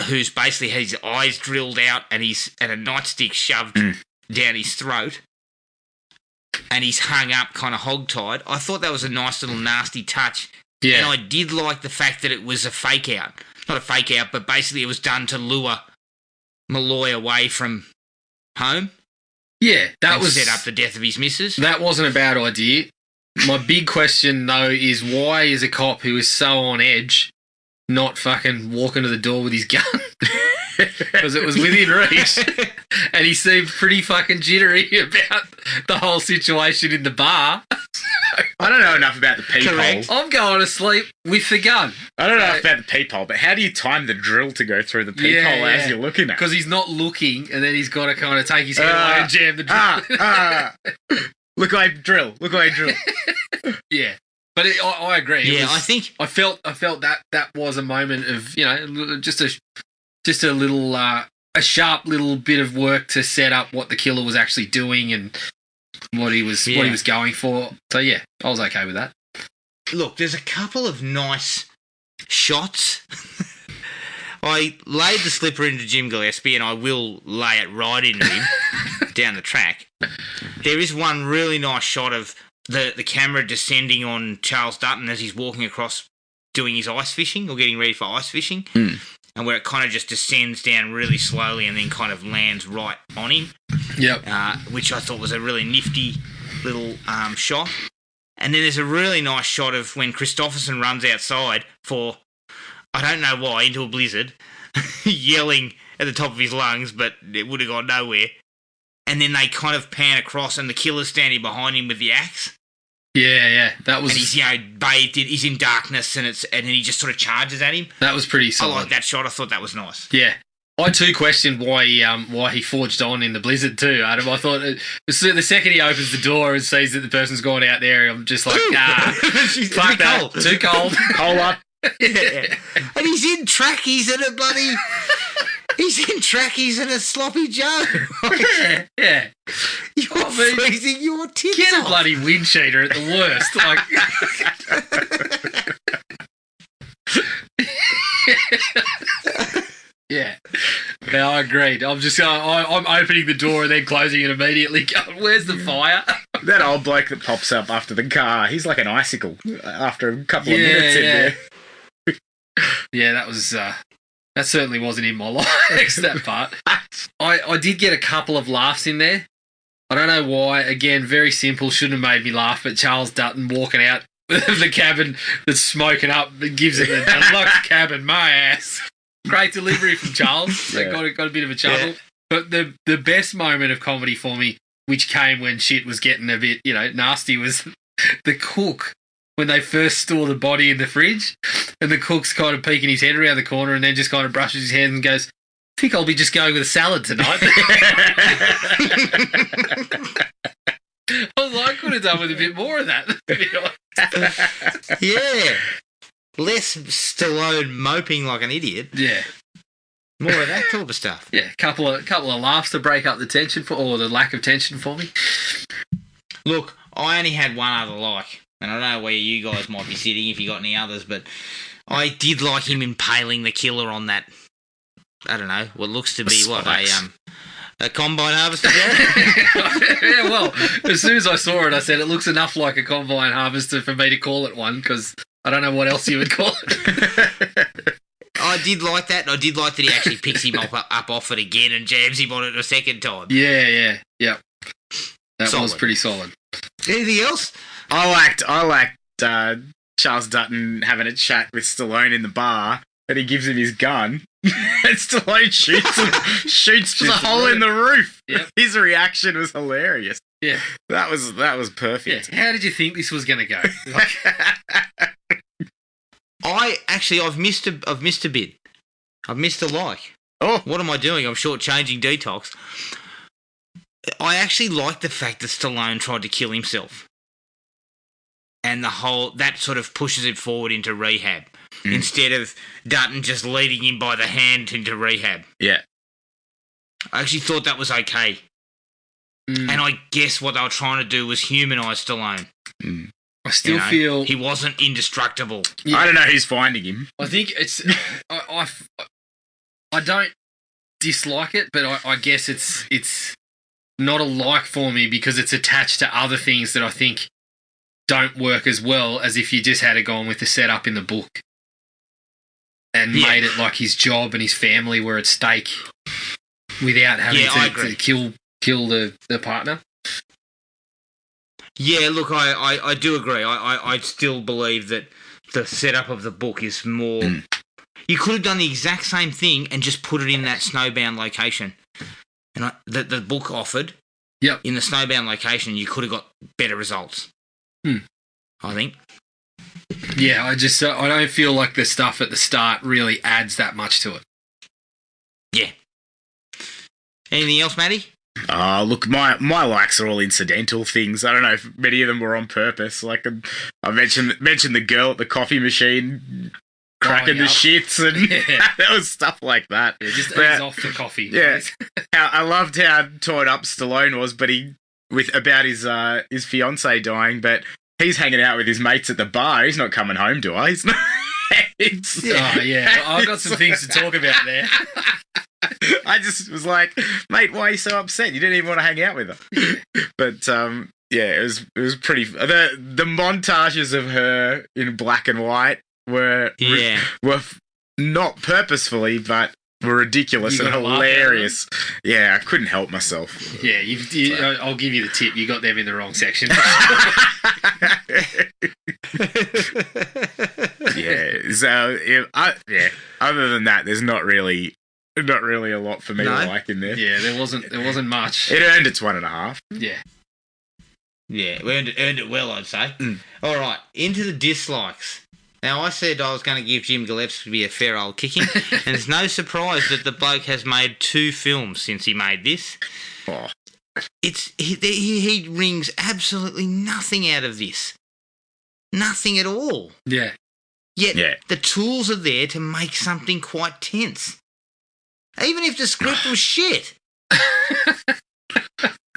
who's basically had his eyes drilled out and a nightstick shoved down his throat, and he's hung up kind of hogtied. I thought that was a nice little nasty touch. Yeah. And I did like the fact that it was a fake out. Not a fake out, but basically it was done to lure Malloy away from home. Yeah, that was set up the death of his missus. That wasn't a bad idea. My big question, though, is why is a cop who is so on edge not fucking walking to the door with his gun? Because it was within reach. And he seemed pretty fucking jittery about the whole situation in the bar. I don't know enough about the peephole. I'm going to sleep with the gun. I don't know enough about the peephole, but how do you time the drill to go through the peephole as you're looking at it? Because he's not looking, and then he's got to kind of take his head away and jam the drill. Look away, drill. Look away, drill. Yeah. But I agree. Yeah, I felt that was a moment of, you know, just a little a sharp little bit of work to set up what the killer was actually doing and what he was going for. So yeah, I was okay with that. Look, there's a couple of nice shots. I laid the slipper into Jim Gillespie, and I will lay it right into him down the track. There is one really nice shot of the camera descending on Charles Dutton as he's walking across doing his ice fishing or getting ready for ice fishing, and where it kind of just descends down really slowly and then kind of lands right on him. Yep. Which I thought was a really nifty little shot. And then there's a really nice shot of when Christopherson runs outside for, I don't know why, into a blizzard, yelling at the top of his lungs, but it would have gone nowhere. And then they kind of pan across, and the killer's standing behind him with the axe. Yeah, that was. And he's bathed. He's in darkness, and he just sort of charges at him. That was pretty solid. I like that shot. I thought that was nice. Yeah, I too questioned why he forged on in the blizzard too, Adam. I thought the second he opens the door and sees that the person's gone out there, I'm just like, fuck that, cold. Too cold. Hold up. Yeah. And he's in trackies and a bloody. He's in trackies and a sloppy Joe. Yeah. You're freezing your tits Get off. a bloody wind cheater at the worst. Like. Yeah. Yeah, I agreed. I'm opening the door and then closing it immediately. Going, where's the fire? That old bloke that pops up after the car, he's like an icicle after a couple of minutes in there. Yeah, that was. That certainly wasn't in my likes, that part. I did get a couple of laughs in there. I don't know why. Again, very simple. Shouldn't have made me laugh. But Charles Dutton walking out of the cabin that's smoking up and gives it the deluxe cabin, my ass. Great delivery from Charles. Yeah. Got a bit of a chuckle. Yeah. But the best moment of comedy for me, which came when shit was getting a bit, nasty, was the cook when they first store the body in the fridge, and the cook's kind of peeking his head around the corner and then just kind of brushes his hands and goes, I think I'll be just going with a salad tonight. I could have done with a bit more of that. To be honest. Yeah. Less Stallone moping like an idiot. Yeah. More of that type of stuff. Yeah, couple of laughs to break up the tension or the lack of tension for me. Look, I only had one other like, and I don't know where you guys might be sitting if you got any others, but I did like him impaling the killer on that. I don't know what looks to be a combine harvester. Yeah, well, as soon as I saw it, I said it looks enough like a combine harvester for me to call it one, because I don't know what else you would call it. I did like that, and I did like that he actually picks him up off it again and jams him on it a second time. Yeah. That Solid. was pretty solid. Anything else? I liked Charles Dutton having a chat with Stallone in the bar, and he gives him his gun, and Stallone shoots a hole in the roof. Yep. His reaction was hilarious. Yeah, that was perfect. Yeah. How did you think this was going to go? I've missed a bit. I've missed a like. Oh, what am I doing? I'm shortchanging D-Tox. I actually like the fact that Stallone tried to kill himself, and that sort of pushes it forward into rehab instead of Dutton just leading him by the hand into rehab. Yeah, I actually thought that was okay, and I guess what they were trying to do was humanise Stallone. I still feel he wasn't indestructible. Yeah. I don't know who's finding him. I think it's I don't dislike it, but I guess it's not a like for me because it's attached to other things that I think don't work as well as if you just had it gone with the setup in the book and made it like his job and his family were at stake without having to kill the partner. Yeah, look, I do agree. I still believe that the setup of the book is more... You could have done the exact same thing and just put it in that snowbound location. And the book offered, in the snowbound location, you could have got better results. I think. Yeah, I don't feel like the stuff at the start really adds that much to it. Yeah. Anything else, Matty? Look, my likes are all incidental things. I don't know if many of them were on purpose. Like I mentioned the girl at the coffee machine cracking the shits, and that was stuff like that. Yeah, just ease off the coffee. Yeah, I loved how torn up Stallone was, but about his fiance dying, but he's hanging out with his mates at the bar. He's not coming home, do I? He's not. I've got some things to talk about there. I just was like, mate, why are you so upset? You didn't even want to hang out with her. But it was pretty. The montages of her in black and white were not purposefully, but were ridiculous and hilarious. Yeah, I couldn't help myself. Yeah, I'll give you the tip. You got them in the wrong section. Other than that, there's not really a lot for me to like in there. Yeah, there wasn't much. It earned its 1.5. Yeah. Yeah, we earned it well, I'd say. All right, into the dislikes. Now, I said I was going to give Jim Gillespie a fair old kicking, and it's no surprise that the bloke has made 2 films since he made this. Oh. He wrings absolutely nothing out of this. Nothing at all. Yeah. Yet the tools are there to make something quite tense. Even if the script was shit.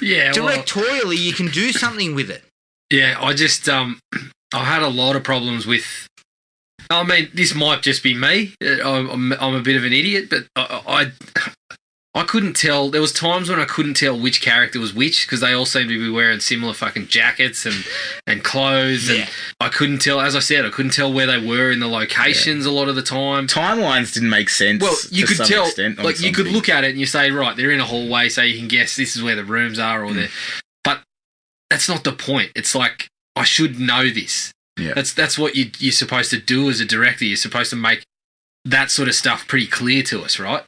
Yeah, directorially, you can do something with it. Yeah, I just I had a lot of problems with. I mean, this might just be me. I'm a bit of an idiot, but I I couldn't tell. There was times when I couldn't tell which character was which because they all seemed to be wearing similar fucking jackets and clothes. And I couldn't tell, as I said, I couldn't tell where they were in the locations a lot of the time. Timelines didn't make sense. Well, you could tell, like you could something. look at it and you say, right, they're in a hallway, so you can guess this is where the rooms are, or they're. But that's not the point. It's like I should know this. Yeah. That's what you're supposed to do as a director. You're supposed to make that sort of stuff pretty clear to us, right?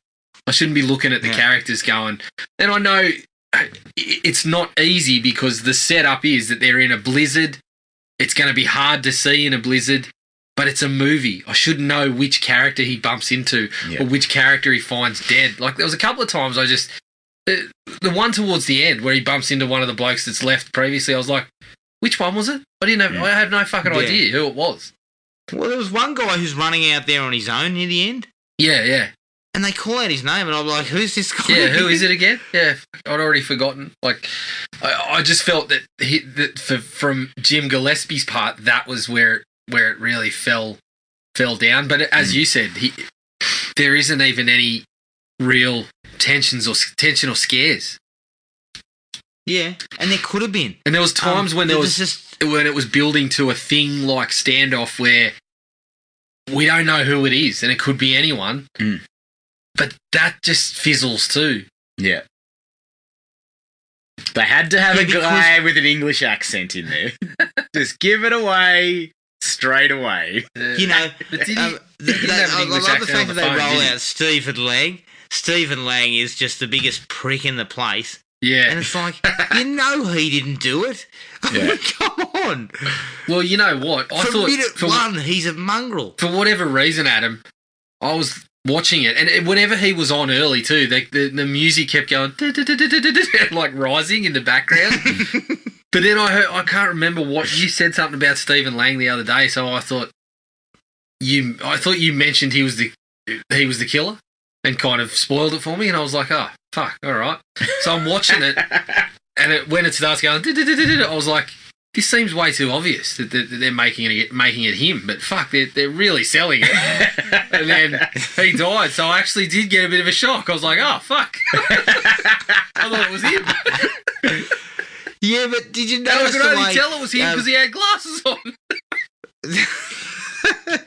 I shouldn't be looking at the characters going, and I know it's not easy because the setup is that they're in a blizzard. It's going to be hard to see in a blizzard, but it's a movie. I should know which character he bumps into or which character he finds dead. Like there was a couple of times the one towards the end where he bumps into one of the blokes that's left previously, I was like, which one was it? I had no fucking idea who it was. Well, there was one guy who's running out there on his own near the end. Yeah. And they call out his name, and I'm like, who's this guy? Yeah, who is it again? Yeah, I'd already forgotten. Like, I just felt that from Jim Gillespie's part, that was where it really fell down. But as you said, there isn't even any real tension or scares. Yeah, and there could have been. And there was times when when it was building to a thing like standoff where we don't know who it is, and it could be anyone. But that just fizzles too. Yeah. They had to have a guy with an English accent in there. Just give it away straight away. You know, I love the fact that they roll out Stephen Lang. Stephen Lang is just the biggest prick in the place. Yeah. And it's like, you know he didn't do it. Yeah. Come on. Well, you know what? I thought minute one, he's a mongrel. For whatever reason, Adam, I was watching it, and whenever he was on early too, the music kept going like rising in the background. But then I can't remember what you said something about Stephen Lang the other day, so I thought you mentioned he was the killer and kind of spoiled it for me, and I was like, oh fuck, all right. So I'm watching it, and when it starts going, I was like, this seems way too obvious that they're making it him, but fuck, they're really selling it. And then he died, so I actually did get a bit of a shock. I was like, oh fuck, I thought it was him. Yeah, but did you notice I could only tell it was him because he had glasses on.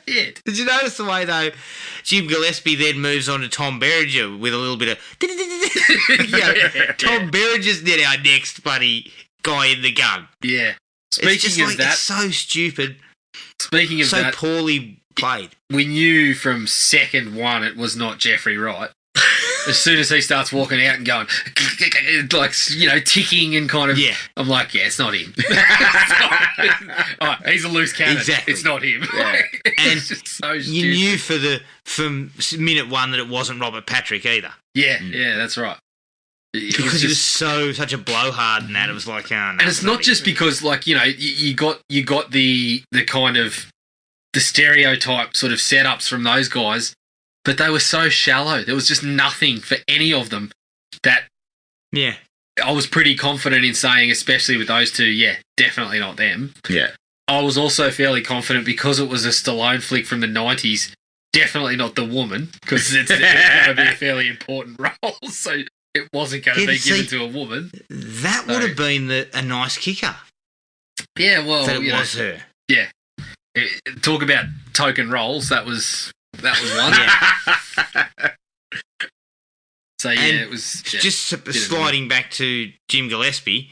Yeah. Did you notice the way though? Jim Gillespie then moves on to Tom Berenger with a little bit of. Tom Berenger's then our next buddy guy in the gun. Yeah. Speaking of that, it's so stupid. Speaking of so that, poorly played. We knew from second one it was not Jeffrey Wright. As soon as he starts walking out and going, like, you know, ticking and kind of, I'm like, yeah, it's not him. He's a loose cannon. Exactly. It's not him. Yeah. And it's just so you knew from minute one that it wasn't Robert Patrick either. Yeah, that's right. Because he was such a blowhard and that it was like, oh, no, and it's not just because, like, you know, you got the kind of the stereotype sort of setups from those guys, but they were so shallow. There was just nothing for any of them that. Yeah. I was pretty confident in saying, especially with those two, yeah, definitely not them. Yeah. I was also fairly confident because it was a Stallone flick from the 90s, definitely not the woman, because it's going to be a fairly important role, so it wasn't going to be given to a woman. That would have been a nice kicker. Yeah, well, that it was her. Yeah. Talk about token roles, that was one. So, yeah, and it was. Yeah, just sliding back to Jim Gillespie,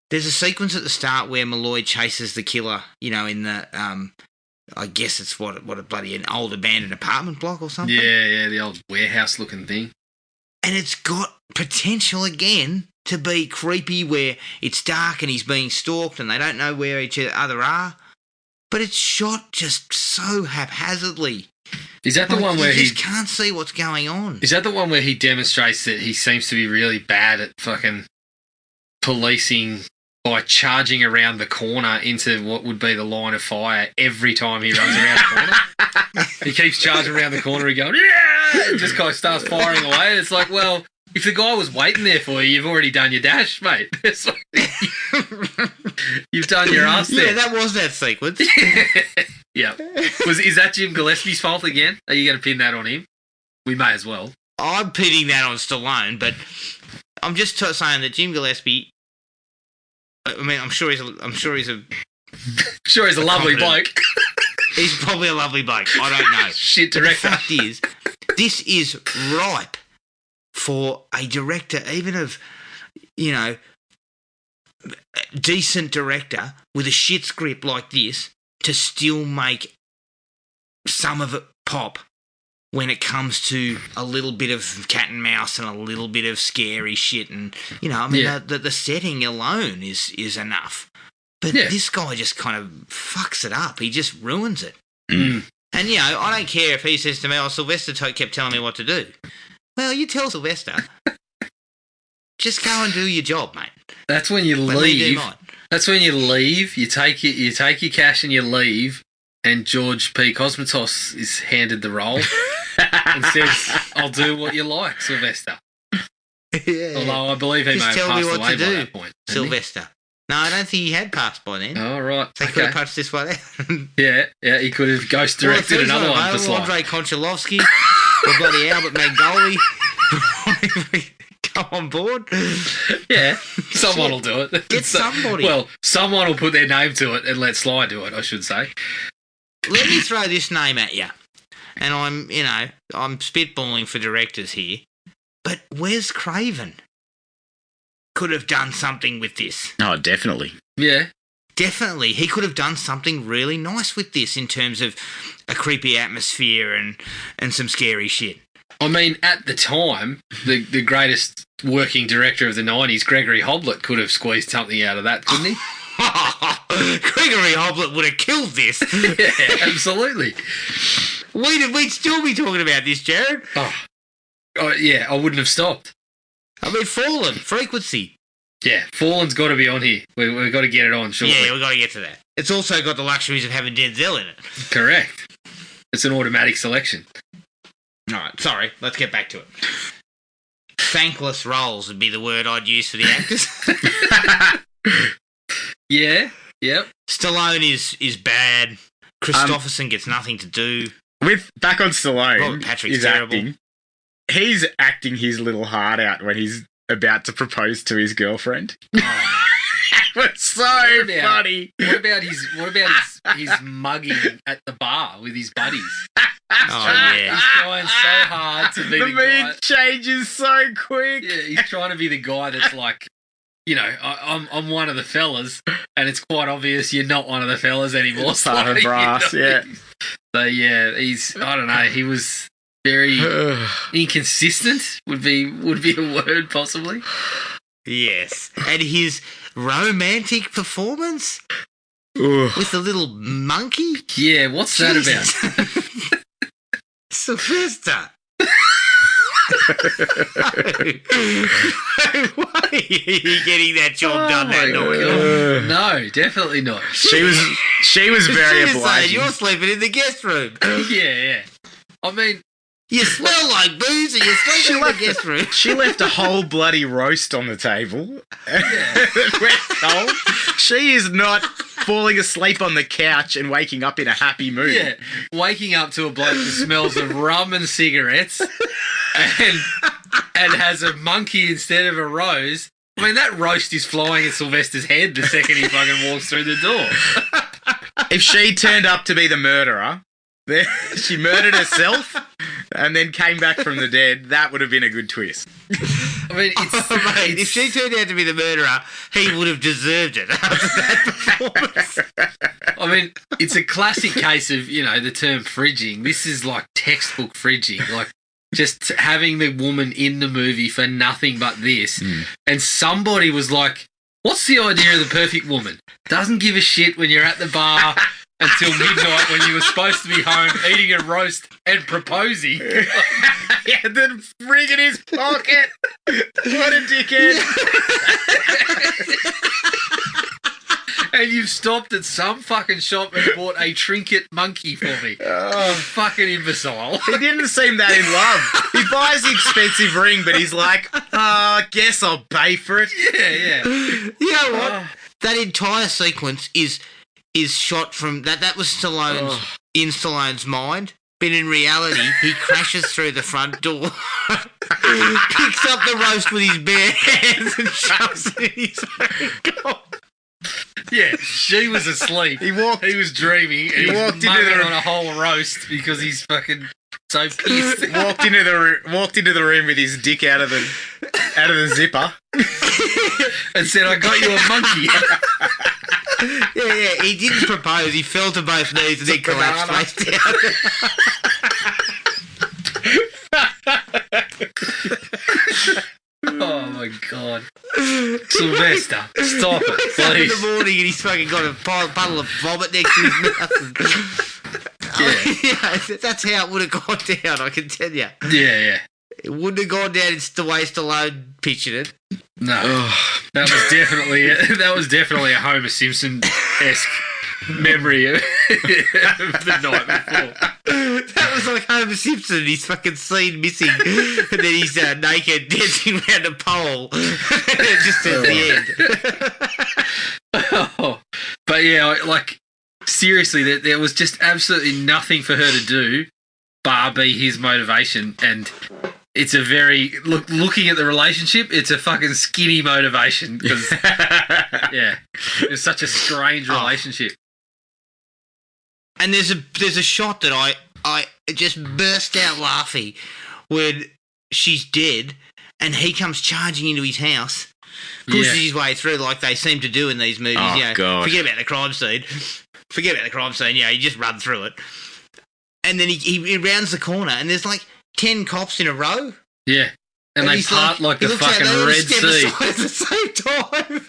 there's a sequence at the start where Malloy chases the killer, you know, in the, I guess it's what a bloody an old abandoned apartment block or something. Yeah, the old warehouse looking thing. And it's got potential again to be creepy where it's dark and he's being stalked and they don't know where each other are. But it's shot just so haphazardly. Is that the one where he just can't see what's going on? Is that the one where he demonstrates that he seems to be really bad at fucking policing by charging around the corner into what would be the line of fire every time he runs around the corner? He keeps charging around the corner and going, yeah! And just kind of starts firing away. It's like, well, if the guy was waiting there for you, you've already done your dash, mate. It's like, you've done your ass there. Yeah, that was that sequence. Yeah. Is that Jim Gillespie's fault again? Are you going to pin that on him? We may as well. I'm pitting that on Stallone, but I'm just saying that Jim Gillespie. I mean, I'm sure he's a lovely bloke. He's probably a lovely bloke. I don't know. Shit But director. the fact is, this is ripe for a director, even of, decent director with a shit script like this, to still make some of it pop when it comes to a little bit of cat and mouse and a little bit of scary shit. And, the setting alone is enough. But this guy just kind of fucks it up. He just ruins it. Mm. And, I don't care if he says to me, Sylvester kept telling me what to do. Well, you tell Sylvester, just go and do your job, mate. That's when you Let me do leave. mine. That's when you leave. You take your cash and you leave. And George P. Cosmatos is handed the role and says, "I'll do what you like, Sylvester." Yeah. Although I believe he Just may have tell me passed what away to by do, that point. hadn't he? Sylvester. No, I don't think he had passed by then. Oh, right. They could have punched this one out. Yeah, he could have ghost directed another one for Sly. Andrei Konchalovsky or bloody Albert Magnoli. Come on board. Yeah, someone will do it. Get somebody. Well, someone will put their name to it and let Sly do it, I should say. Let me throw this name at you. And I'm spitballing for directors here. But Wes Craven could have done something with this. Oh, definitely. Yeah. Definitely. He could have done something really nice with this in terms of a creepy atmosphere and some scary shit. I mean, at the time, the greatest working director of the 90s, Gregory Hoblet, could have squeezed something out of that, couldn't he? Gregory Hoblet would have killed this. Yeah, absolutely. We'd still be talking about this, Jared. Oh, yeah, I wouldn't have stopped. I mean, Fallen, Frequency. Yeah, Fallen's got to be on here. We've got to get it on shortly. Yeah, we've got to get to that. It's also got the luxuries of having Denzel in it. Correct. It's an automatic selection. All right, sorry. Let's get back to it. Thankless roles would be the word I'd use for the actors. Yeah, yep. Stallone is bad. Christopherson gets nothing to do. With back on Stallone, Robert Patrick's he's terrible. acting. He's acting his little heart out when he's about to propose to his girlfriend. Oh. It's so funny. What about his mugging at the bar with his buddies? Oh, yeah. He's trying so hard to be The the guy. mood changes so quick. Yeah, he's trying to be the guy that's like, I'm one of the fellas, and it's quite obvious you're not one of the fellas anymore. Part of brass, yeah. So yeah, I don't know, he was very inconsistent. Would be a word possibly. Yes. And his romantic performance Ugh. with the little monkey. Yeah, what's that Jesus. about? Sylvester. Why are you getting that job done that night? No, definitely not. She was very As soon as obliging. you're sleeping in the guest room. Yeah. I mean, You smell like booze and you're sleeping in the guest room. She left a whole bloody roast on the table. We're cold. She is not falling asleep on the couch and waking up in a happy mood. yeah, waking up to a bloke that smells of rum and cigarettes and has a monkey instead of a rose. I mean, that roast is flying at Sylvester's head the second he fucking walks through the door. If she turned up to be the murderer, then she murdered herself and then came back from the dead, that would have been a good twist. I mean, Mate, if she turned out to be the murderer, he would have deserved it after that performance. I mean, it's a classic case of, the term fridging. This is like textbook fridging. Like, just having the woman in the movie for nothing but this. And somebody was like, what's the idea of the perfect woman? Doesn't give a shit when you're at the bar until midnight when you were supposed to be home eating a roast and proposing. Yeah, then ring in his pocket. What a dickhead. And you've stopped at some fucking shop and bought a trinket monkey for me. Oh. Fucking imbecile. He didn't seem that in love. He buys the expensive ring, but he's like, I guess I'll pay for it. Yeah. You know what? That entire sequence is shot from that was Stallone's in Stallone's mind. but in reality, he crashes through the front door, picks up the roast with his bare hands and shoves it in his fucking gob. Yeah, she was asleep. He was dreaming. And he walked on a whole roast because he's fucking so pissed. walked into the room with his dick out of the zipper and said, "I got you a monkey." Yeah. He didn't propose. He fell to both knees and then collapsed face down. Oh my God, Sylvester, stop it, please. In the morning, and he's fucking got a puddle of vomit next to his mouth. Yeah, that's how it would have gone down. I can tell you. Yeah. It wouldn't have gone down in the way Stallone pictured it. No, that was definitely a Homer Simpson-esque memory of the night before. That was like Homer Simpson. He's fucking seen missing, and then he's naked dancing around a pole, just at the end. But yeah, like seriously, there was just absolutely nothing for her to do, bar be his motivation, and. It's a very looking at the relationship. It's a fucking skinny motivation because it's such a strange relationship. And there's a shot that I just burst out laughing when she's dead and he comes charging into his house, pushes his way through like they seem to do in these movies. Oh, God. Forget about the crime scene. You just run through it, and then he rounds the corner and there's like 10 cops in a row. Yeah. And they part like the fucking Red Sea. At the same time.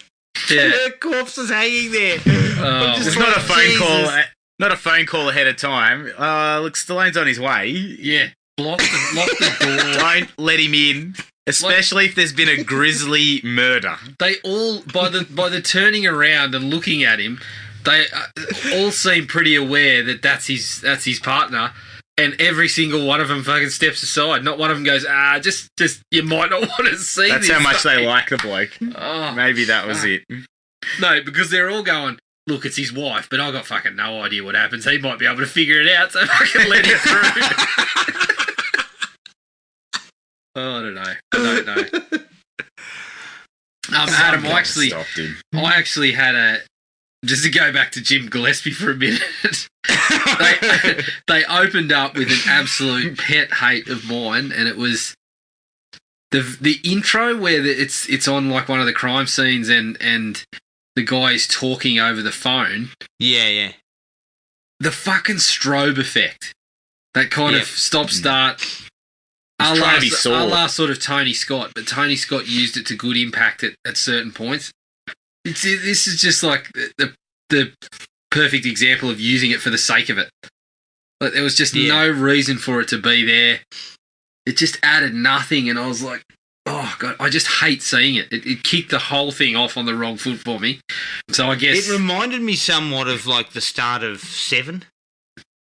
Yeah. And her corpse is hanging there. It's not a phone call. Not a phone call ahead of time. Look, Stallone's on his way. Yeah. Lock the door. Don't let him in. Especially if there's been a grisly murder. They all, by the turning around and looking at him, they all seem pretty aware that that's his partner. And every single one of them fucking steps aside. Not one of them goes, just you might not want to see That's this. how much they like the bloke. Oh, maybe that was it. No, because they're all going, look, it's his wife, but I got fucking no idea what happens. He might be able to figure it out, so fucking let him through. Oh, I don't know. Adam, I actually had just to go back to Jim Gillespie for a minute, they opened up with an absolute pet hate of mine, and it was the intro where it's on like one of the crime scenes and the guy is talking over the phone. Yeah. The fucking strobe effect, that kind of stop-start, a la sort of Tony Scott, but Tony Scott used it to good impact at certain points. This is just like the perfect example of using it for the sake of it. Like, there was just no reason for it to be there. It just added nothing, and I was like, oh, God, I just hate seeing it. It kicked the whole thing off on the wrong foot for me. So I guess... It reminded me somewhat of, like, the start of Seven.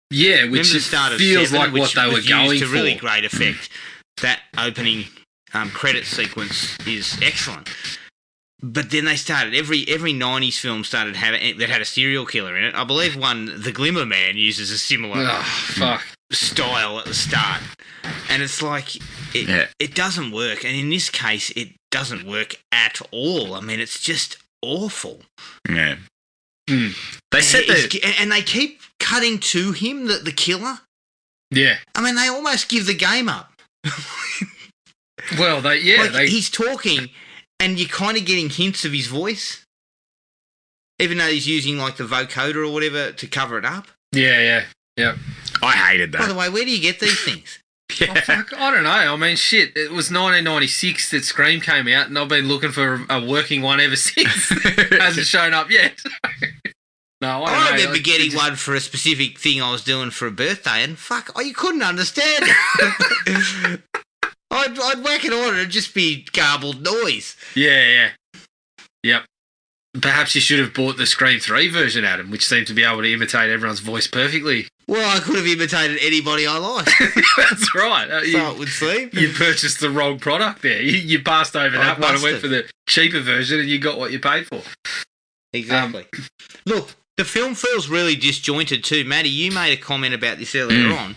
Yeah, which feels like what they were going for. To really great effect. That opening credit sequence is excellent. But then they started, every 90s film started that had a serial killer in it. I believe The Glimmer Man uses a similar style at the start. And it's like, it doesn't work. And in this case, it doesn't work at all. I mean, it's just awful. Yeah. They said and they keep cutting to him, the killer. Yeah. I mean, they almost give the game up. Well, he's talking... And you're kind of getting hints of his voice, even though he's using like the vocoder or whatever to cover it up. Yeah. I hated that. By the way, where do you get these things? Oh, fuck, I don't know. I mean, shit, it was 1996 that Scream came out, and I've been looking for a working one ever since. It hasn't shown up yet. No, I remember getting one for a specific thing I was doing for a birthday, and you couldn't understand it. I'd whack it on and it'd just be garbled noise. Yeah. Yep. Perhaps you should have bought the Scream 3 version, Adam, which seemed to be able to imitate everyone's voice perfectly. Well, I could have imitated anybody I liked. That's right. So it would seem. You purchased the wrong product there. You passed over that one and went for the cheaper version, and you got what you paid for. Exactly. Look, the film feels really disjointed too. Matty, you made a comment about this earlier on.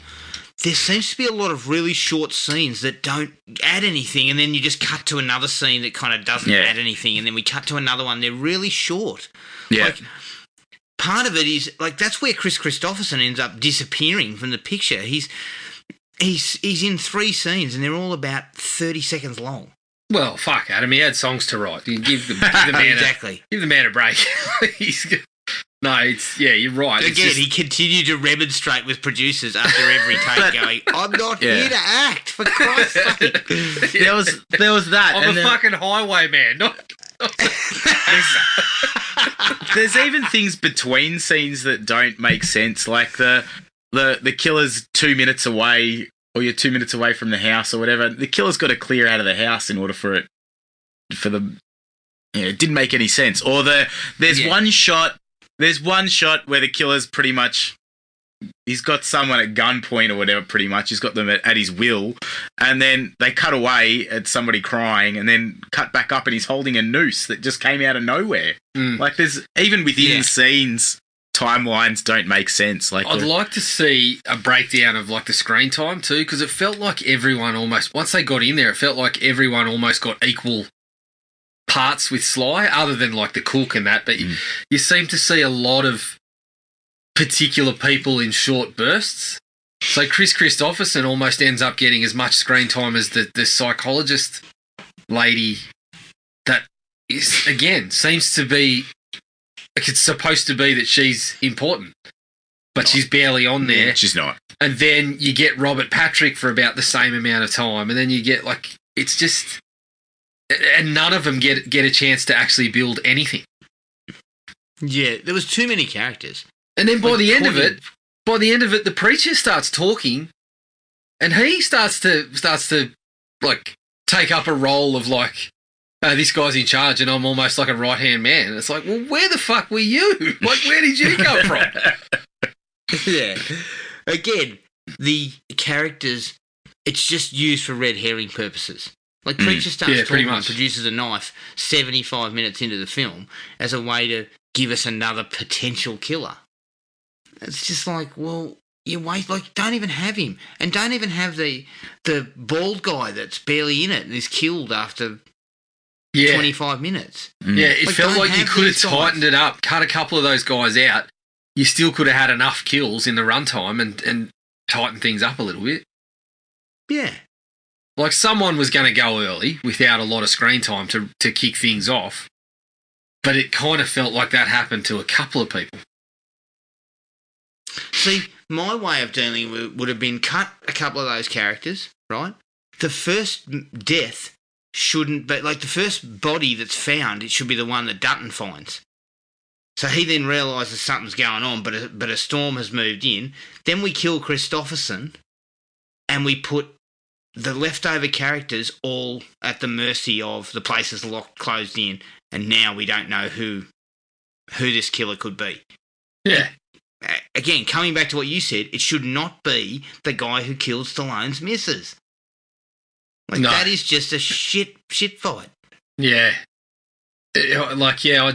there seems to be a lot of really short scenes that don't add anything, and then you just cut to another scene that kind of doesn't add anything, and then we cut to another one. They're really short. Yeah. Like, part of it is, like, that's where Chris Christopherson ends up disappearing from the picture. He's in 3 scenes, and they're all about 30 seconds long. Well, fuck, Adam. He had songs to write. You give the man give the man a break. You're right. Again, he continued to remonstrate with producers after every take, going, "I'm not here to act, for Christ's sake." There was that. I'm a fucking highway man. There's even things between scenes that don't make sense, like the killer's 2 minutes away, or you're 2 minutes away from the house or whatever. The killer's got to clear out of the house in order it didn't make any sense. Or there's one shot where the killer's pretty much, he's got someone at gunpoint or whatever, pretty much. He's got them at his will. And then they cut away at somebody crying and then cut back up and he's holding a noose that just came out of nowhere. Like, there's, even within scenes, timelines don't make sense. Like, I'd like to see a breakdown of, like, the screen time too, because it felt like everyone almost, once they got in there, it felt like everyone almost got equal parts with Sly, other than, like, the cook and that. But you seem to see a lot of particular people in short bursts. So Chris Christopherson almost ends up getting as much screen time as the psychologist lady that is, again, seems to be, like, it's supposed to be that she's important, but she's barely on there. She's not. And then you get Robert Patrick for about the same amount of time, and then you get, like, it's just, and none of them get a chance to actually build anything. Yeah, there was too many characters. And then by the end of it, the preacher starts talking, and he starts to like take up a role of, like, this guy's in charge, and I'm almost like a right hand man. And it's like, well, where the fuck were you? Like, where did you come from? Yeah. Again, the characters, it's just used for red herring purposes. Like, Preacher starts talking and produces a knife 75 minutes into the film as a way to give us another potential killer. It's just like, well, you wait, like, don't even have him. And don't even have the bald guy that's barely in it and is killed after 25 minutes. Yeah, it felt like you could have tightened it up, cut a couple of those guys out. You still could have had enough kills in the runtime and tighten things up a little bit. Yeah. Like, someone was going to go early without a lot of screen time to kick things off, but it kind of felt like that happened to a couple of people. See, my way of dealing with it would have been cut a couple of those characters, right? The first death shouldn't be, like, the first body that's found, it should be the one that Dutton finds. So he then realises something's going on, but a storm has moved in. Then we kill Christopherson, and we put the leftover characters all at the mercy of the place is locked, closed in, and now we don't know who this killer could be. Yeah. Again, coming back to what you said, it should not be the guy who killed Stallone's missus. Like, that is just a shit fight. Yeah. Like, yeah, I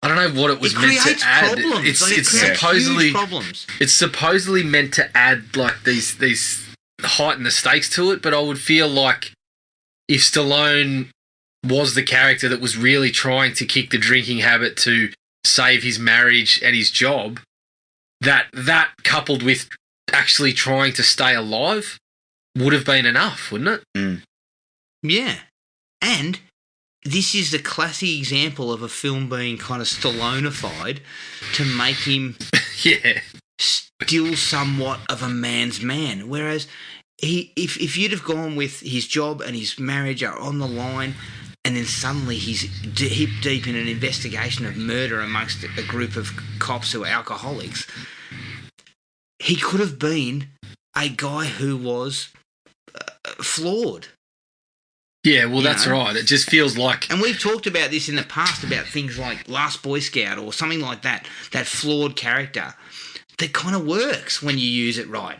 don't know what it was meant to add. Problems. It's supposedly problems. It's supposedly meant to add, like, these heighten the stakes to it, but I would feel like if Stallone was the character that was really trying to kick the drinking habit to save his marriage and his job, that coupled with actually trying to stay alive would have been enough, wouldn't it? Yeah. And this is the classic example of a film being kind of Stallone-ified to make him still somewhat of a man's man. Whereas if you'd have gone with his job and his marriage are on the line, and then suddenly he's hip deep in an investigation of murder amongst a group of cops who are alcoholics, he could have been a guy who was flawed. Yeah, well, that's right. It just feels like... And we've talked about this in the past, about things like Last Boy Scout or something like that, that flawed character that kind of works when you use it right.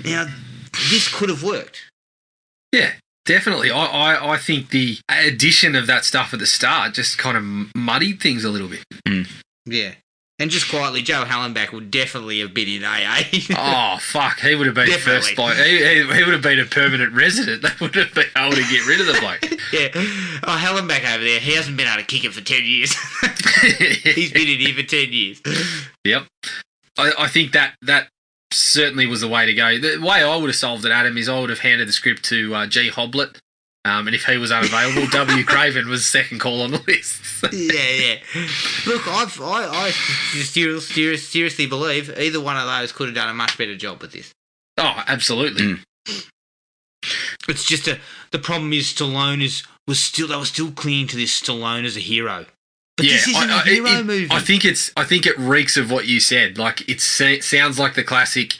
Now, this could have worked. Yeah, definitely. I think the addition of that stuff at the start just kind of muddied things a little bit. Yeah. And just quietly, Joe Hallenbach would definitely have been in AA. Oh, fuck. He would have been first bloke. He would have been a permanent resident. They would have been able to get rid of the bloke. Yeah. Oh, Hallenbach over there, he hasn't been able to kick it for 10 years. He's been in here for 10 years. Yep. I think that certainly was the way to go. The way I would have solved it, Adam, is I would have handed the script to G. Hoblet. And if he was unavailable, W. Craven was second call on the list. Yeah. Look, I seriously believe either one of those could have done a much better job with this. Oh, absolutely. It's just the problem is Stallone was still clinging to this Stallone as a hero. But this isn't a hero movie. I think it reeks of what you said. Like it sounds like the classic.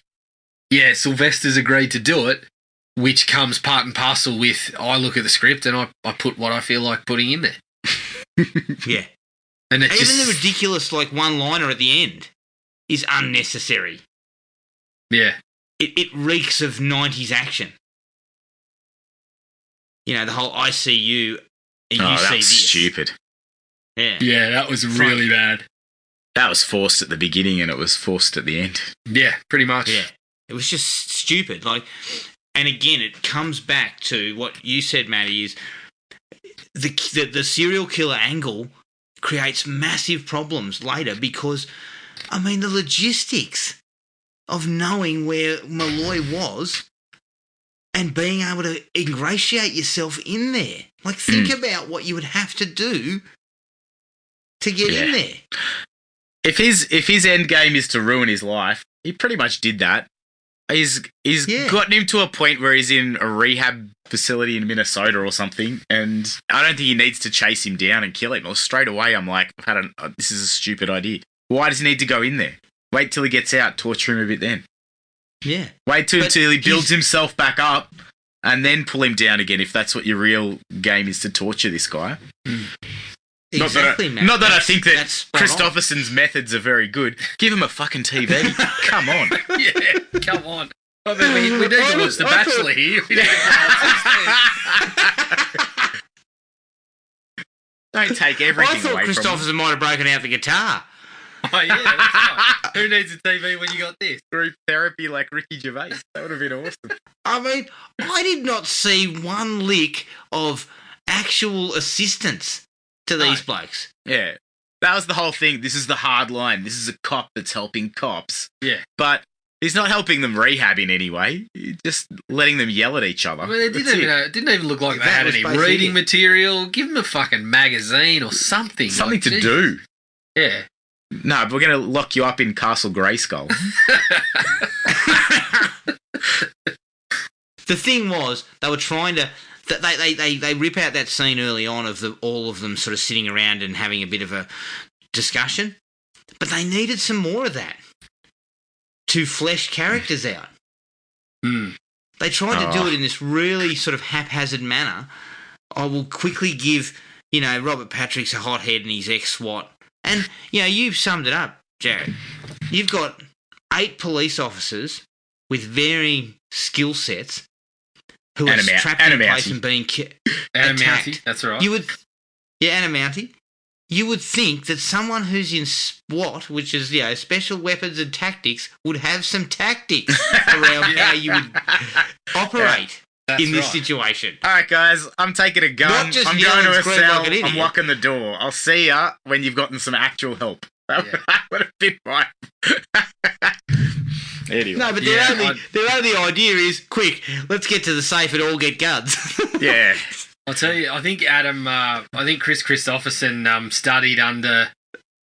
Yeah, Sylvester's agreed to do it, which comes part and parcel with I look at the script and I put what I feel like putting in there. Yeah. And even the ridiculous one-liner at the end is unnecessary. Yeah. It reeks of 90s action. You know, the whole I see you and you see that's this. stupid. Yeah. Yeah, that was really bad. That was forced at the beginning and it was forced at the end. Yeah, pretty much. Yeah. It was just stupid. And again, it comes back to what you said, Matty, is the serial killer angle creates massive problems later because, I mean, the logistics of knowing where Malloy was and being able to ingratiate yourself in there. Think about what you would have to do to get in there. If his end game is to ruin his life, he pretty much did that. He's gotten him to a point where he's in a rehab facility in Minnesota or something, and I don't think he needs to chase him down and kill him. Or straight away, I'm like, this is a stupid idea. Why does he need to go in there? Wait till he gets out, torture him a bit then. Yeah. Wait till he builds himself back up, and then pull him down again if that's what your real game is, to torture this guy. Exactly, Matt. Not that I think that spot Christopherson's methods are very good. Give him a fucking TV. Come on. Yeah, come on. I mean, we need to watch The Bachelor here. We need to Don't take everything away from him. I thought Christopherson might have broken out the guitar. Oh, yeah, that's right. Who needs a TV when you got this? Group therapy like Ricky Gervais. That would have been awesome. I mean, I did not see one lick of actual assistance to these blokes. Yeah. That was the whole thing. This is the hard line. This is a cop that's helping cops. Yeah. But he's not helping them rehab in any way. He's just letting them yell at each other. I mean, it didn't even look like they had any reading material. Give them a fucking magazine or something. Something to do. Yeah. No, but we're going to lock you up in Castle Grayskull. The thing was, they were trying to... They rip out that scene early on of all of them sort of sitting around and having a bit of a discussion, but they needed some more of that to flesh characters out. They tried to do it in this really sort of haphazard manner. I will quickly give, Robert Patrick's a hothead and he's ex-SWAT. And, you've summed it up, Jared. You've got 8 police officers with varying skill sets who are trapped in a place and being attacked. That's right. And a Mountie. You would think that someone who's in SWAT, which is, special weapons and tactics, would have some tactics around how you would operate in this situation. All right, guys, I'm taking a gun. Not just I'm going to a cell. like I'm locking the door. I'll see ya when you've gotten some actual help. That would have been fine. Anyway. No, but their only idea is, quick, let's get to the safe and all get guns. Yeah. I'll tell you, I think Chris Christopherson studied under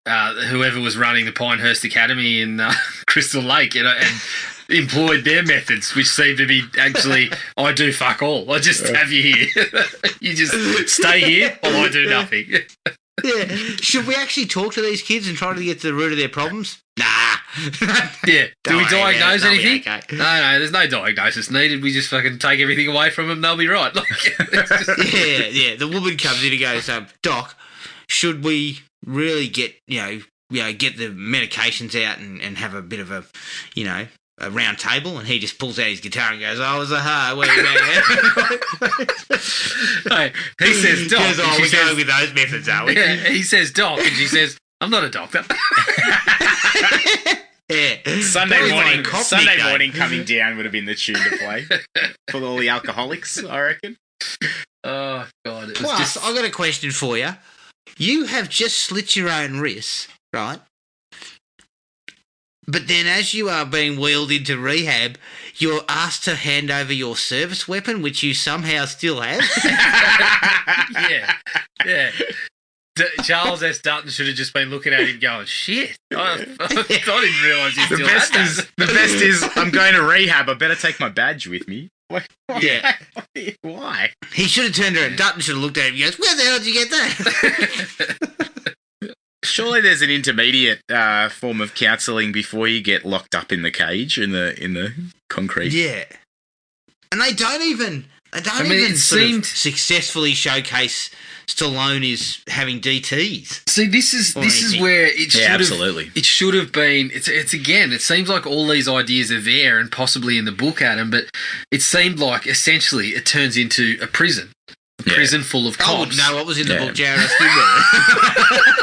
whoever was running the Pinehurst Academy in Crystal Lake and employed their methods, which seemed to be actually, I do fuck all. I just have you here. You just stay here while I do nothing. Yeah. Should we actually talk to these kids and try to get to the root of their problems? Nah. Yeah. Do we diagnose anything? Okay. No, there's no diagnosis needed. We just fucking take everything away from them. They'll be right. Yeah. The woman comes in and goes, Doc, should we really get the medications out and have a bit of a round table? And he just pulls out his guitar and goes, "Oh, it was a ha. Hey, he says, Doc. We're going with those methods, are we? Yeah, he says, Doc, and she says, I'm not a doctor. Yeah. Sunday morning, Cockney coming down would have been the tune to play for all the alcoholics, I reckon. Oh, God. Plus, I've got a question for you. You have just slit your own wrists, right? But then as you are being wheeled into rehab, you're asked to hand over your service weapon, which you somehow still have. Yeah. Charles S. Dutton should have just been looking at him going, shit. I didn't realise you still had that. The best is, I'm going to rehab. I better take my badge with me. Yeah. Why? He should have turned around. Dutton should have looked at him and goes, where the hell did you get that? Surely there's an intermediate form of counselling before you get locked up in the cage in the concrete. Yeah. And they don't even successfully showcase Stallone is having DTs. See, this is where it should have. Absolutely. It should have been. It's again. It seems like all these ideas are there and possibly in the book, Adam. But it seemed like essentially it turns into a prison, prison full of cops. Oh no, what was in the book, Jared? I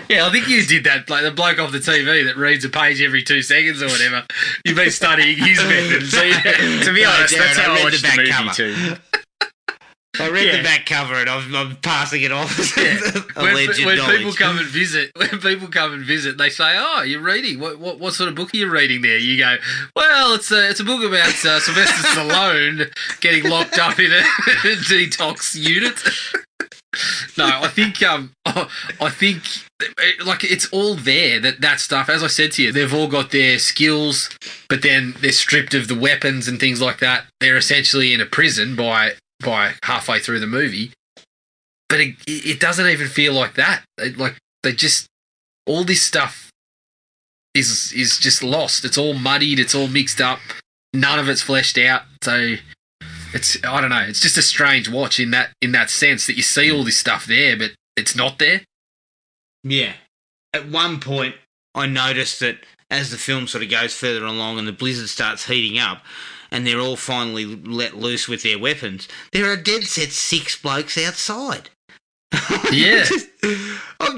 Yeah, I think you did that. Like the bloke off the TV that reads a page every 2 seconds or whatever. You've been studying his method. To be honest, Jared, that's how I watched the the movie cover. too. I read the back cover and I'm passing it off as alleged when knowledge. people come and visit, they say, "Oh, you're reading. What sort of book are you reading there?" You go, "Well, it's a book about Sylvester Stallone getting locked up in a detox unit." No, I think like it's all there. That stuff, as I said to you, they've all got their skills, but then they're stripped of the weapons and things like that. They're essentially in a prison by halfway through the movie, but it doesn't even feel like that. They just all this stuff is just lost. It's all muddied. It's all mixed up. None of it's fleshed out. So I don't know. It's just a strange watch in that sense that you see all this stuff there, but it's not there. Yeah. At one point, I noticed that as the film sort of goes further along and the blizzard starts heating up, and they're all finally let loose with their weapons, there are dead set 6 blokes outside. Yeah. I'm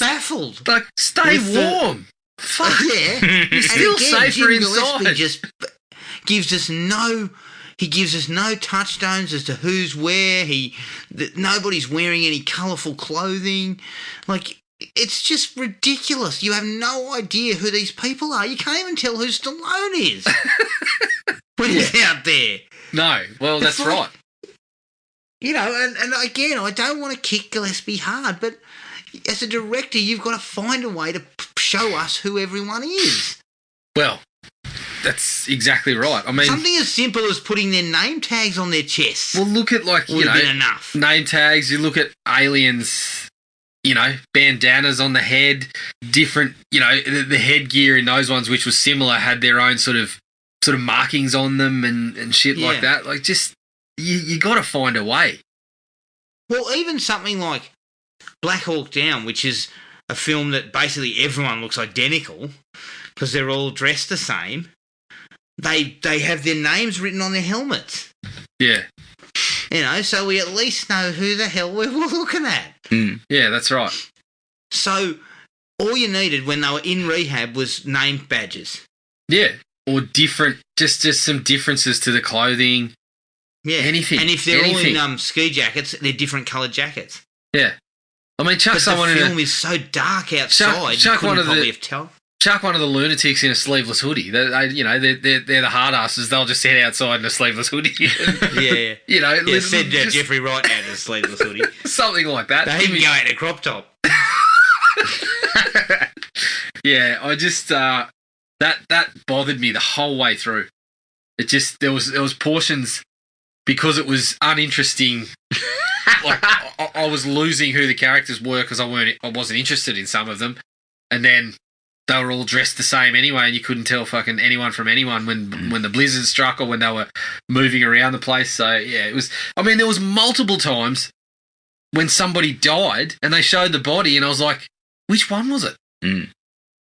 baffled. Like, stay warm. Fuck yeah. You're still safer Jim inside. Gillespie just gives us no touchstones as to who's where. Nobody's wearing any colourful clothing. Like, it's just ridiculous. You have no idea who these people are. You can't even tell who Stallone is. When he's out there. No, well, that's right. You know, and again, I don't want to kick Gillespie hard, but as a director, you've got to find a way to show us who everyone is. Well, that's exactly right. I mean, something as simple as putting their name tags on their chests. Well, look at would have been enough. Name tags. You look at aliens. You know, bandanas on the head. Different. You know, the headgear in those ones, which was similar, had their own sort of markings on them and shit like that. Like, just you got to find a way. Well, even something like Black Hawk Down, which is a film that basically everyone looks identical because they're all dressed the same. They have their names written on their helmets. Yeah. You know, so we at least know who the hell we're looking at. Mm. Yeah, that's right. So all you needed when they were in rehab was name badges. Yeah. Or different, just some differences to the clothing. Yeah. Anything. And if they're all in ski jackets, they're different coloured jackets. Yeah. I mean, chuck someone in the film is so dark outside, chuck you one couldn't of probably have tell. Chuck one of the lunatics in a sleeveless hoodie. They're the hard asses. They'll just sit outside in a sleeveless hoodie. Yeah. You know, send Jeffrey Wright out in a sleeveless hoodie. Something like that. They even go out in a crop top. Yeah, I just that bothered me the whole way through. It just there was portions because it was uninteresting. Like I was losing who the characters were because I wasn't interested in some of them, and then they were all dressed the same anyway, and you couldn't tell fucking anyone from anyone when the blizzard struck or when they were moving around the place. So yeah, it was. I mean, there was multiple times when somebody died and they showed the body, and I was like, which one was it? Mm.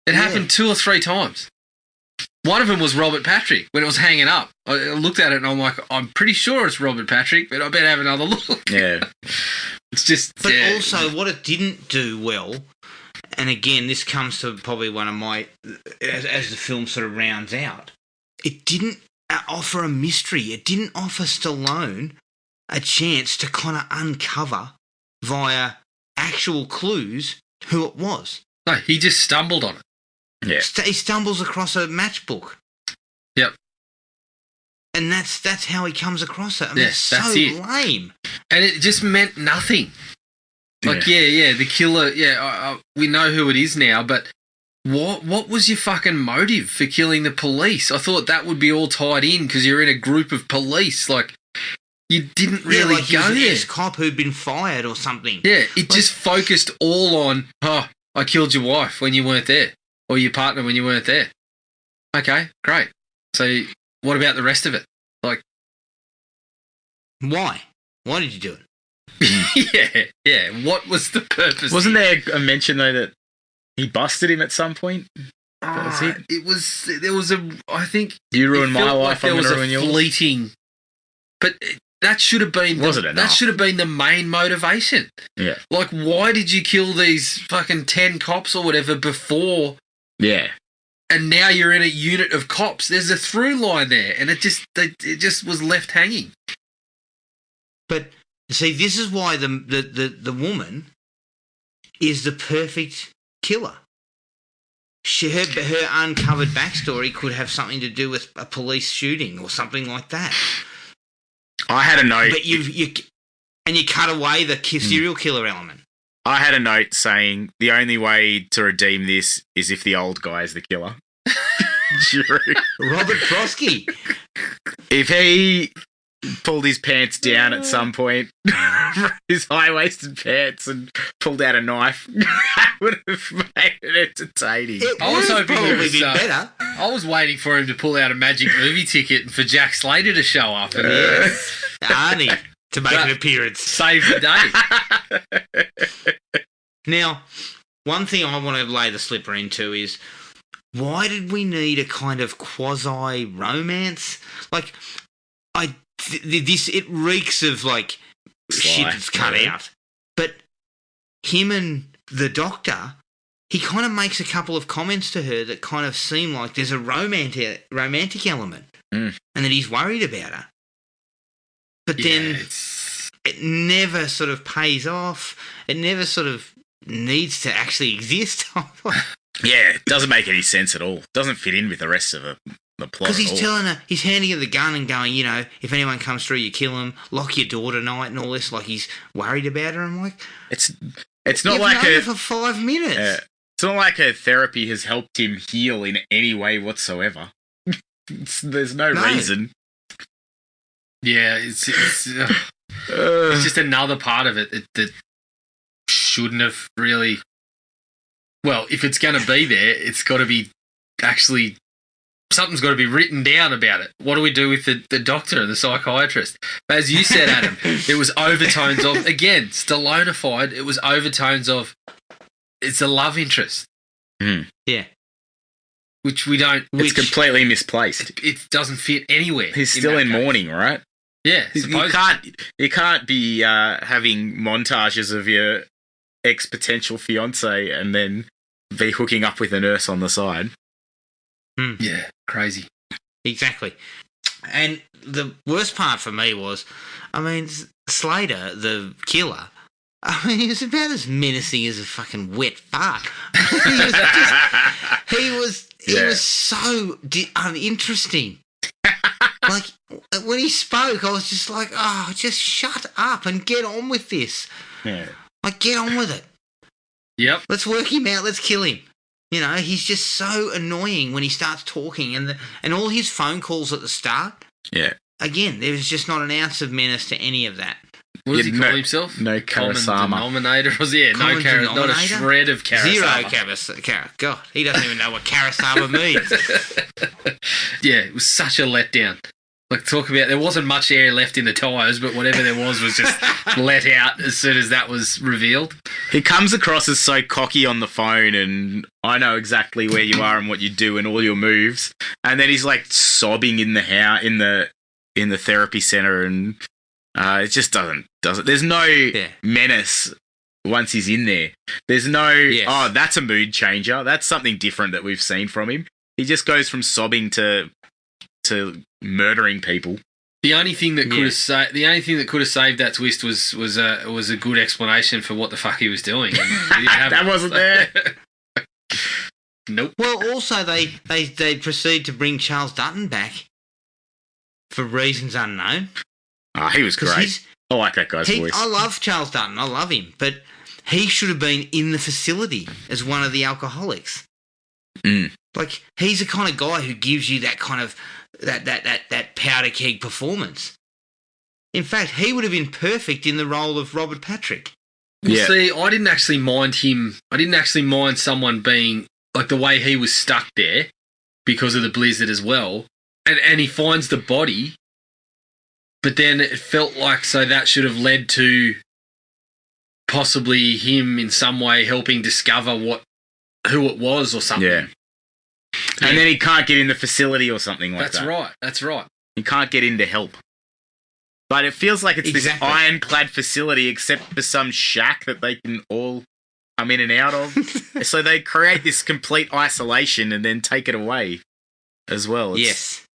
It happened 2 or 3 times. One of them was Robert Patrick when it was hanging up. I looked at it and I'm like, I'm pretty sure it's Robert Patrick, but I better have another look. Yeah. It's just. But also, what it didn't do well and again, this comes to probably one of my, as the film sort of rounds out, it didn't offer a mystery. It didn't offer Stallone a chance to kind of uncover via actual clues who it was. No, he just stumbled on it. Yeah. He stumbles across a matchbook. Yep. And that's how he comes across it. I mean, Yeah, it's so that's it. lame. And it just meant nothing. Like, the killer, we know who it is now, but what was your fucking motive for killing the police? I thought that would be all tied in because you're in a group of police. Like, you didn't really like go he was there. an ex-cop who'd been fired or something. Yeah, it just focused all on, I killed your wife when you weren't there, or your partner when you weren't there. Okay, great. So what about the rest of it? Like, Why? Why did you do it? yeah. What was the purpose? Wasn't there a mention, though, that he busted him at some point? That was it? There was I think... You ruined my life, I'm going to ruin yours. Fleeting... But that should have been... Wasn't it? That should have been the main motivation. Yeah. Like, why did you kill these fucking 10 cops or whatever before... Yeah. And now you're in a unit of cops. There's a through line there, and it just was left hanging. But see, this is why the woman is the perfect killer. Her uncovered backstory could have something to do with a police shooting or something like that. I had a note. But you cut away the serial killer element. I had a note saying the only way to redeem this is if the old guy is the killer. Robert Prosky. If he pulled his pants down at some point, his high-waisted pants, and pulled out a knife, that would have made it entertaining. I was hoping it was better. I was waiting for him to pull out a magic movie ticket and for Jack Slater to show up. And Arnie to make an appearance. Save the day. Now, one thing I want to lay the slipper into is, why did we need a kind of quasi-romance? Like, it reeks of, like, shit that's cut out. But him and the doctor, he kind of makes a couple of comments to her that kind of seem like there's a romantic element and that he's worried about her. But then it never sort of pays off. It never sort of needs to actually exist. Yeah, it doesn't make any sense at all. It doesn't fit in with the rest of the plot. Because he's telling her, he's handing her the gun and going, you know, if anyone comes through, you kill him, lock your door tonight and all this. Like, he's worried about her. I'm like, it's not like her for 5 minutes. It's not like her therapy has helped him heal in any way whatsoever. There's no reason. Yeah, it's just another part of it that shouldn't have really... Well, if it's going to be there, it's got to be actually... Something's got to be written down about it. What do we do with the doctor and the psychiatrist? As you said, Adam, it was overtones of... Again, Stallone-ified, it was overtones of... It's a love interest. Mm. Yeah. Which we don't... It's completely misplaced. It doesn't fit anywhere. He's still in mourning, right? Yeah. You can't be having montages of your ex-potential fiance and then be hooking up with a nurse on the side. Yeah, crazy. Exactly. And the worst part for me was, I mean, Slater, the killer, I mean, he was about as menacing as a fucking wet fart. He was so uninteresting. Like, when he spoke, I was just like, oh, just shut up and get on with this. Yeah. Like, get on with it. Yep. Let's work him out. Let's kill him. You know, he's just so annoying when he starts talking, and all his phone calls at the start. Yeah. Again, there was just not an ounce of menace to any of that. What does he call himself? No Karasama. Common denominator. Not a shred of Karasama. Zero Karasama. God, he doesn't even know what Karasama means. Yeah, it was such a letdown. Like, talk about, there wasn't much air left in the tyres, but whatever there was just let out as soon as that was revealed. He comes across as so cocky on the phone, and I know exactly where you are and what you do and all your moves. And then he's like sobbing in the house, in the therapy center, and it just doesn't. There's no menace once he's in there. There's no, that's a mood changer. That's something different that we've seen from him. He just goes from sobbing to murdering people. The only thing that could have saved that twist was a good explanation for what the fuck he was doing. And we didn't have that wasn't there. Nope. Well, also they proceed to bring Charles Dutton back for reasons unknown. Oh, he was great. I like that guy's voice. I love Charles Dutton. I love him, but he should have been in the facility as one of the alcoholics. Like, he's the kind of guy who gives you that kind of that powder keg performance. In fact, he would have been perfect in the role of Robert Patrick. Well, see, I didn't actually mind him. I didn't actually mind someone being like the way he was stuck there because of the blizzard as well. And he finds the body, but then it felt like that should have led to possibly him in some way helping discover who it was or something. Yeah. And then he can't get in the facility or something like that. That's right. He can't get in to help. But it feels like it's this ironclad facility except for some shack that they can all come in and out of. So they create this complete isolation and then take it away as well. It's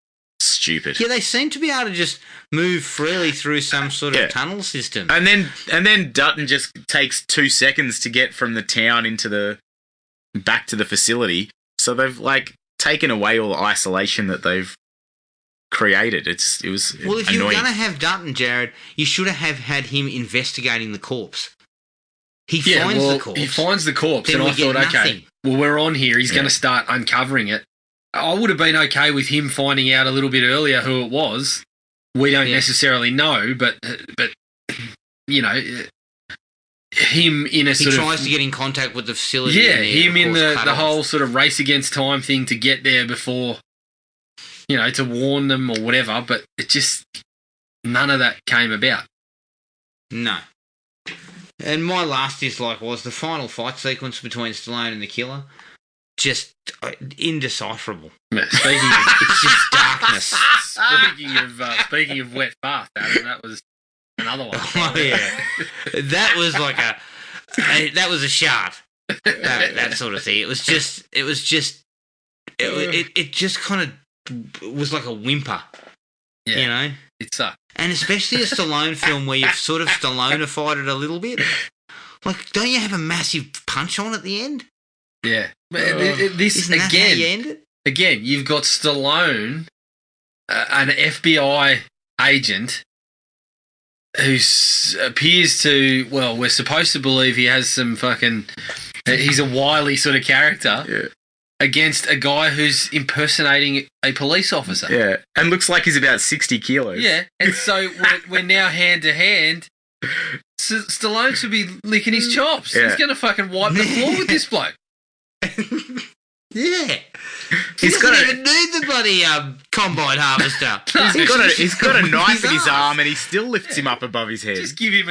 stupid. Yeah, they seem to be able to just move freely through some sort of tunnel system. And then Dutton just takes 2 seconds to get from the town back to the facility. So they've taken away all the isolation that they've created. It was well, if annoying. you were going to have Dutton, Jared, you should have had him investigating the corpse. He finds the corpse, and I thought, okay, well, we're on here. He's going to start uncovering it. I would have been okay with him finding out a little bit earlier who it was. We don't necessarily know, but you know, him in a he tries to get in contact with the facility. Yeah, him in the whole sort of race against time thing to get there before, to warn them or whatever. But it just none of that came about. No. And my last dislike was the final fight sequence between Stallone and the killer. Just indecipherable. It's just darkness. Speaking of wet fart, Adam, that was another one. Oh yeah, that was that was a shot. That sort of thing. It just kind of was like a whimper. Yeah, it sucked. And especially a Stallone film where you've sort of Stallone-ified it a little bit. Like, don't you have a massive punch on at the end? Yeah. This Isn't that how you end it? Again, you've got Stallone, an FBI agent who appears to, well, we're supposed to believe he has some he's a wily sort of character against a guy who's impersonating a police officer. Yeah, and looks like he's about 60 kilos. Yeah, and so we're now hand to hand. Stallone should be licking his chops. Yeah. He's going to fucking wipe the floor with this bloke. Yeah. He doesn't even need the bloody combine harvester. He's got a knife in his arm and he still lifts him up above his head. Just give him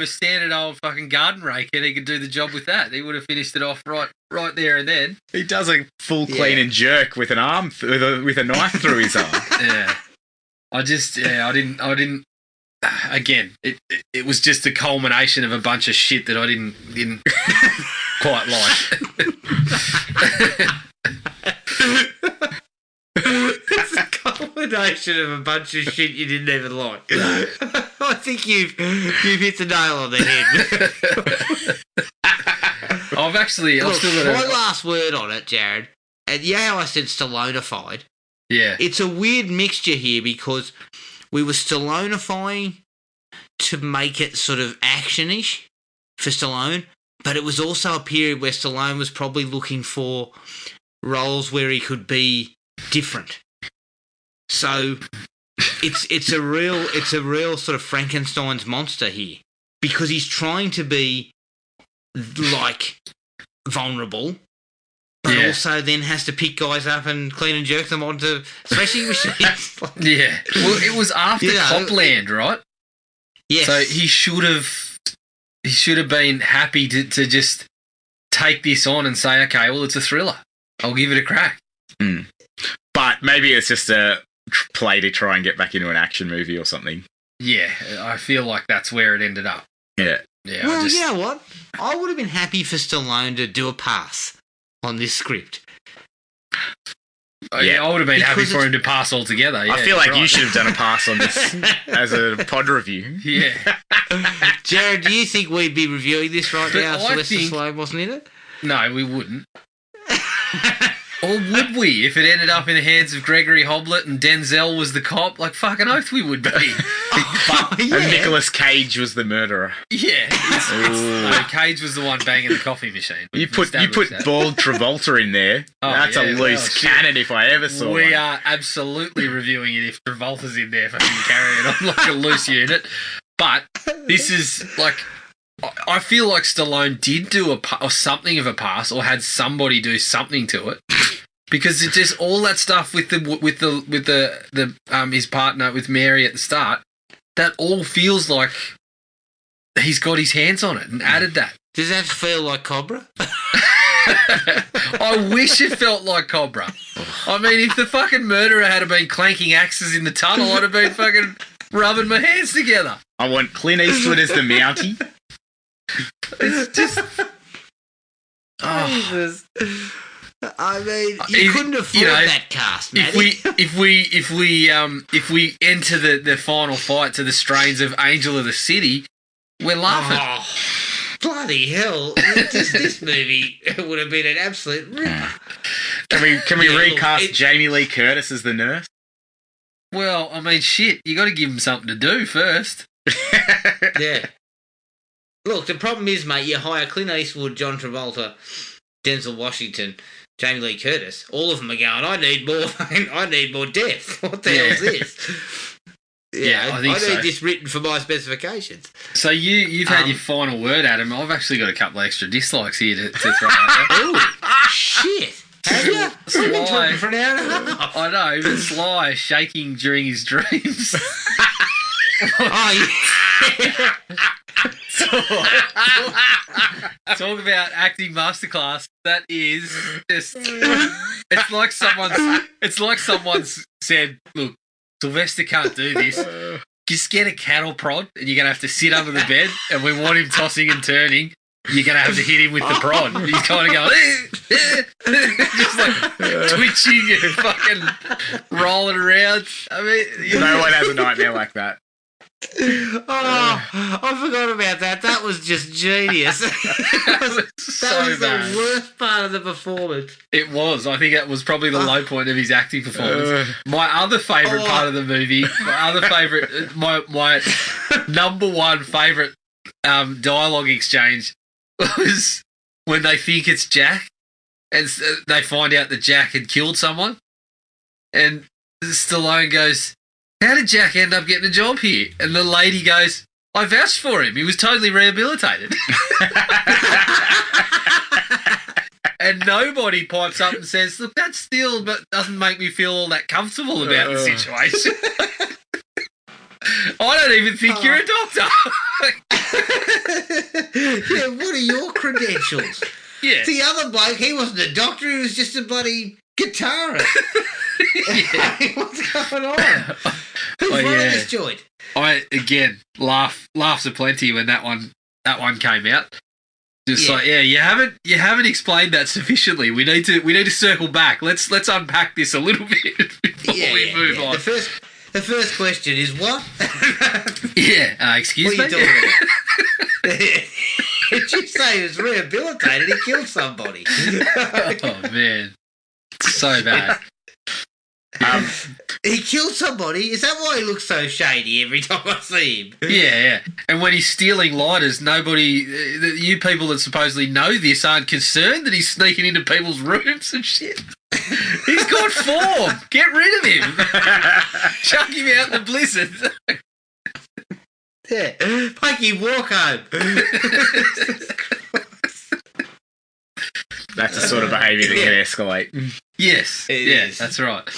a standard old fucking garden rake and he could do the job with that. He would have finished it off right there and then. He does a full clean and jerk with an arm with a knife through his arm. Yeah. I didn't. Again, it was just a culmination of a bunch of shit that I didn't quite like. It's a culmination of a bunch of shit you didn't even like. I think you've hit the nail on the head. I've still got my last word on it, Jared. And I said Stallone-ified. Yeah. It's a weird mixture here because we were Stallone-ifying to make it sort of action-ish for Stallone, but it was also a period where Stallone was probably looking for roles where he could be different. So it's a real sort of Frankenstein's monster here because he's trying to be like vulnerable, but also then has to pick guys up and clean and jerk them onto especially machines. Yeah. Well, it was after Copland, right? Yes. So he should have been happy to just take this on and say, okay, well, it's a thriller. I'll give it a crack. Mm. But maybe it's just a play to try and get back into an action movie or something. Yeah, I feel like that's where it ended up. Yeah. Yeah, Well, you know what? I would have been happy for Stallone to do a pass on this script. Yeah, I would have been happy Because for him to pass altogether. Yeah, I feel like right. you should have done a pass on this as a pod review. Yeah. Jared, do you think we'd be reviewing this right But now if I Sylvester think- Stallone wasn't in it? No, we wouldn't. Or would we, if it ended up in the hands of Gregory Hoblet and Denzel was the cop? Like, fucking oath we would be. And Nicolas Cage was the murderer. Yeah. No, Cage was the one banging the coffee machine. You put That. bald Travolta in there. Oh, That's yeah, a loose well, shit. cannon if I ever saw We one. are absolutely reviewing it if Travolta's in there fucking carrying on like a loose unit. But this is like, I feel like Stallone did do or something of a pass, or had somebody do something to it, because it's just all that stuff with the his partner with Mary at the start. That all feels like he's got his hands on it and added that. Does that feel like Cobra? I wish it felt like Cobra. I mean, if the fucking murderer had been clanking axes in the tunnel, I'd have been fucking rubbing my hands together. I want Clint Eastwood as the Mountie. It's just... Jesus. I mean, you couldn't afford that cast, Matty. If we enter the final fight to the strains of Angel of the City, we're laughing. Oh, bloody hell. this movie would have been an absolute ripper. Can we Yeah, recast look, Jamie Lee Curtis as the nurse? Well, I mean, shit, you got to give him something to do first. Yeah. Look, the problem is, mate, you hire Clint Eastwood, John Travolta, Denzel Washington, Jamie Lee Curtis. All of them are going, I need more depth. What the hell is this? Yeah, I think I so. need this written for my specifications. So you've had your final word, Adam. I've actually got a couple of extra dislikes here to throw out there. Oh, shit. Have you? We've been talking for an hour and a half. I know, but Sly shaking during his dreams. Oh, yeah. Talk about acting masterclass. That is just... It's like someone's said, look, Sylvester can't do this. Just get a cattle prod and you're going to have to sit under the bed and we want him tossing and turning. You're going to have to hit him with the prod. He's kind of going, just like twitching and fucking rolling around. I mean, No one has a nightmare like that. Oh, I forgot about that. That was just genius. that was bad. the worst part of the performance. It was. I think that was probably the low point of his acting performance. My other favourite part of the movie, my number one favourite dialogue exchange was when they think it's Jack and they find out that Jack had killed someone, and Stallone goes, how did Jack end up getting a job here? And the lady goes, I vouched for him. He was totally rehabilitated. And nobody pipes up and says, look, that still doesn't make me feel all that comfortable about the situation. I don't even think you're a doctor. Yeah, what are your credentials? Yeah. The other bloke, he wasn't a doctor, he was just a bloody guitarist. What's going on? Who's running this joint? I again laughed aplenty when that one came out. Just like, you haven't explained that sufficiently. We need to circle back. Let's unpack this a little bit before we move on. The first question is what? Excuse me? What are you me? talking about? Did you say he was rehabilitated? He killed somebody. Oh man, so bad. He killed somebody. Is that why he looks so shady every time I see him? Yeah. And when he's stealing lighters, nobody, you people that supposedly know this aren't concerned that he's sneaking into people's rooms and shit. He's got form. Get rid of him. Chuck him out in the blizzard. Yeah. Make him walk home. That's the sort of behaviour that can escalate. Yes. It is. That's right.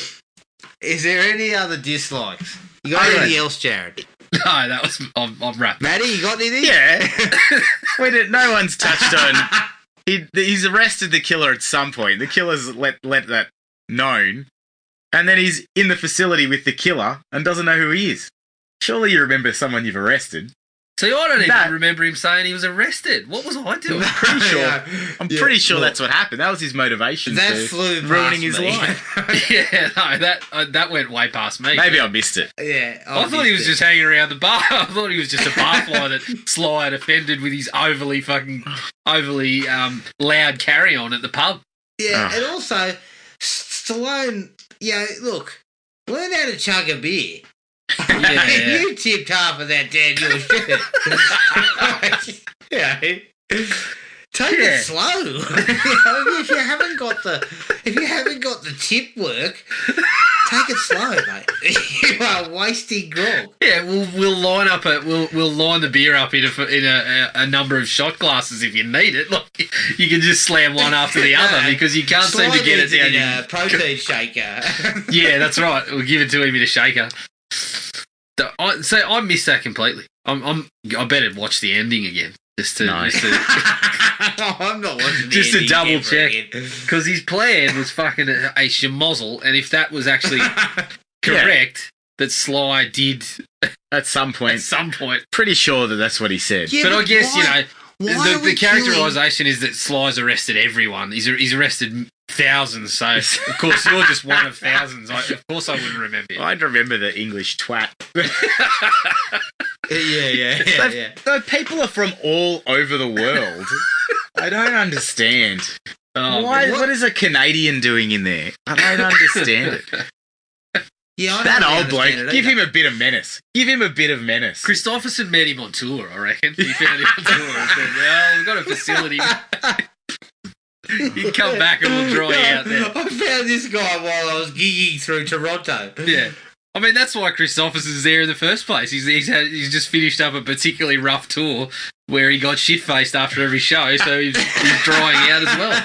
Is there any other dislikes? You got anything else, Jared? No, that was... I'm wrapped. Matty, you got anything? Yeah. No one's touched on... He's arrested the killer at some point. The killer's let that known. And then he's in the facility with the killer and doesn't know who he is. Surely you remember someone you've arrested. See, I don't even remember him saying he was arrested. What was I doing? Pretty sure. I'm pretty sure that's what happened. That was his motivation. That to flew ruining his me. life. Yeah, no, that went way past me. Maybe I missed it. Yeah, I thought he was just hanging around the bar. I thought he was just a barfly that Sly had offended with his overly loud carry on at the pub. Yeah, and also Stallone. Yeah, look, learn how to chug a beer. Yeah. You tipped half of that Daniel shit. Yeah. Take it slow. If you haven't got the tip work, take it slow, mate. You are wasting grog. Yeah, we'll line up we'll line the beer up in a number of shot glasses if you need it. Like, you can just slam one after the other because you can't seem to get it down in a protein shaker. Yeah, that's right. We'll give it to him in a shaker. I missed that completely. I better watch the ending again I'm not watching the just to ending double ever check again. because his plan was fucking a schmozzle, and if that was actually correct, that Sly did at some point. Pretty sure that's what he said. Yeah, but I guess why the characterisation is that Sly's arrested everyone. He's arrested thousands. So of course you're just one of thousands. Of course I wouldn't remember you. I'd remember the English twat. Yeah. Though people are from all over the world. I don't understand. What is a Canadian doing in there? I don't understand it. Yeah, I that don't old bloke, understand it give either. him a bit of menace. Give him a bit of menace. Christopherson met him on tour, I reckon. He found him on tour and said, well, we've got a facility. You can come back and we'll draw you out there. I found this guy while I was gigging through Toronto. Yeah. I mean, that's why Christopherson's there in the first place. He's just finished up a particularly rough tour where he got shit-faced after every show, so he's drying out as well.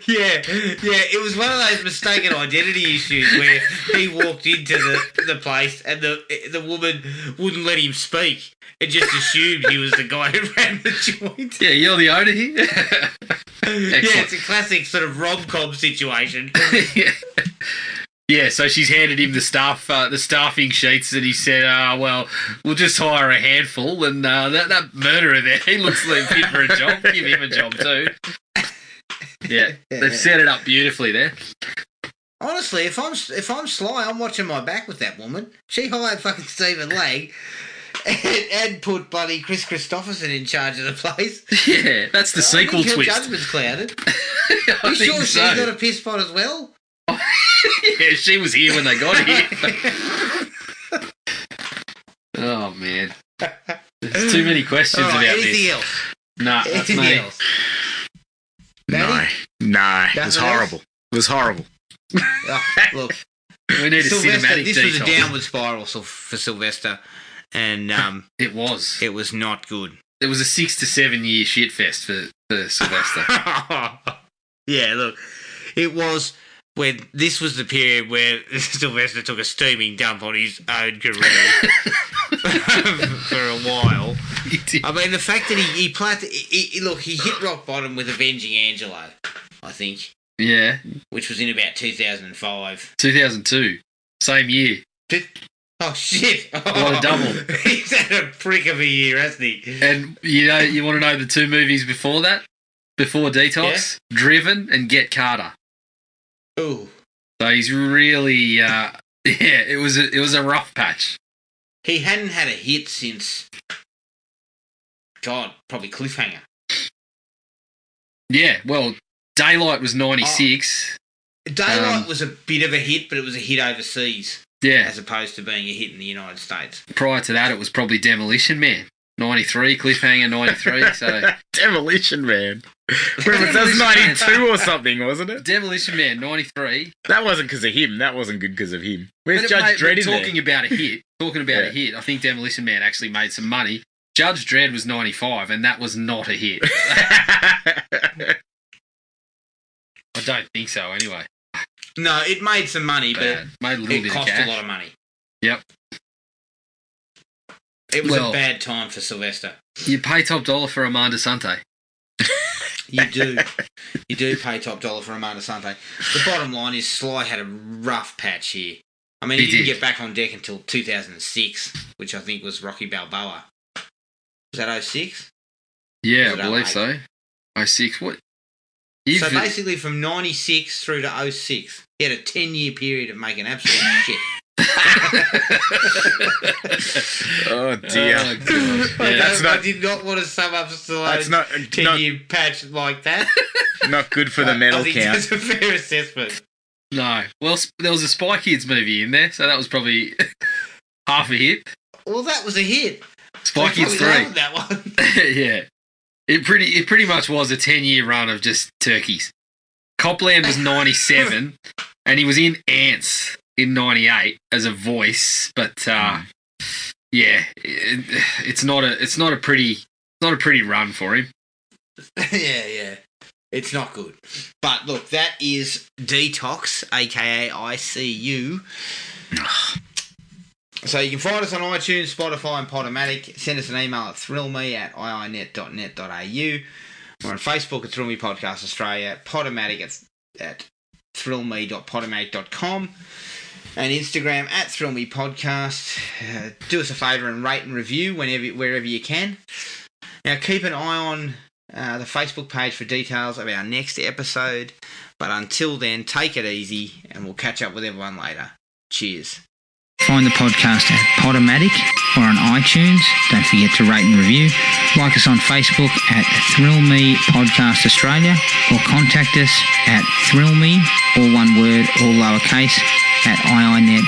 Yeah, it was one of those mistaken identity issues where he walked into the place and the woman wouldn't let him speak and just assumed he was the guy who ran the joint. Yeah, you're the owner here? Yeah, it's a classic sort of rom-com situation. Yeah, so she's handed him the staffing sheets, and he said, well, we'll just hire a handful, and that murderer there, he looks like fit for a job. Give him a job too. Yeah, they've set it up beautifully there. Honestly, if I'm Sly, I'm watching my back with that woman. She hired fucking Stephen Lang and put buddy Chris Christopherson in charge of the place. Yeah, that's the sequel twist. Her judgment's clouded. You sure she's got a piss pot as well? Yeah, she was here when they got here. Oh man, there's too many questions about anything this. Else? Nah, that's anything me. else? No, it was horrible. It was horrible. Look, we need a cinematic This detox. was a downward spiral for Sylvester, and it was not good. It was a 6 to 7 year shit fest for Sylvester. Yeah, look, it was when this was the period where Sylvester took a steaming dump on his own career for a while. I mean, the fact that he hit rock bottom with Avenging Angelo, I think. Yeah. Which was in about 2005. 2002. Same year. Oh, shit. What a double. He's had a prick of a year, hasn't he? And, you want to know the two movies before that? Before D-Tox? Yeah. Driven and Get Carter. Ooh. So he's really, it was a rough patch. He hadn't had a hit since, God, probably Cliffhanger. Yeah, well, Daylight was 96. Daylight was a bit of a hit, but it was a hit overseas. Yeah. As opposed to being a hit in the United States. Prior to that, it was probably Demolition Man. 93, Cliffhanger 93, so... Demolition Man. That was 92 or something, wasn't it? Demolition Man, 93. That wasn't because of him. That wasn't good because of him. Where's Judge Dredd in there? Talking about a hit, I think Demolition Man actually made some money. Judge Dredd was 95, and that was not a hit. I don't think so, anyway. No, it made some money, but it cost a lot of money. Yep. It was a bad time for Sylvester. You pay top dollar for Amanda Sante. You do. You do pay top dollar for Amanda Sante. The bottom line is Sly had a rough patch here. I mean, he didn't get back on deck until 2006, which I think was Rocky Balboa. Was that 06? Yeah, I believe so. 06. What? So basically from 96 through to 06, he had a 10-year period of making absolute shit. Oh, dear. Oh, God. Yeah. I did not want to sum up Stallone's 10-year patch like that. Not good for the medal I think count. that's a fair assessment. No. Well, there was a Spy Kids movie in there, so that was probably half a hit. Well, that was a hit. Spy Kids 3. That one. Yeah. It pretty much was a 10-year run of just turkeys. Copland was 97, and he was in Ants in 98 as a voice, but yeah, it's not a pretty run for him. Yeah. It's not good. But look, that is D-Tox, aka ICU. So you can find us on iTunes, Spotify and Podomatic. Send us an email at thrillme@iinet.net.au. We're on Facebook at Thrill Me Podcast Australia, Podomatic at thrillme.podomatic.com, and Instagram at Thrill Me Podcast. Do us a favour and rate and review wherever you can. Now keep an eye on the Facebook page for details of our next episode. But until then, take it easy and we'll catch up with everyone later. Cheers. Find the podcast at Podomatic or on iTunes. Don't forget to rate and review. Like us on Facebook at Thrill Me Podcast Australia or contact us at thrillme, all one word, all lowercase, at iinet.net.au.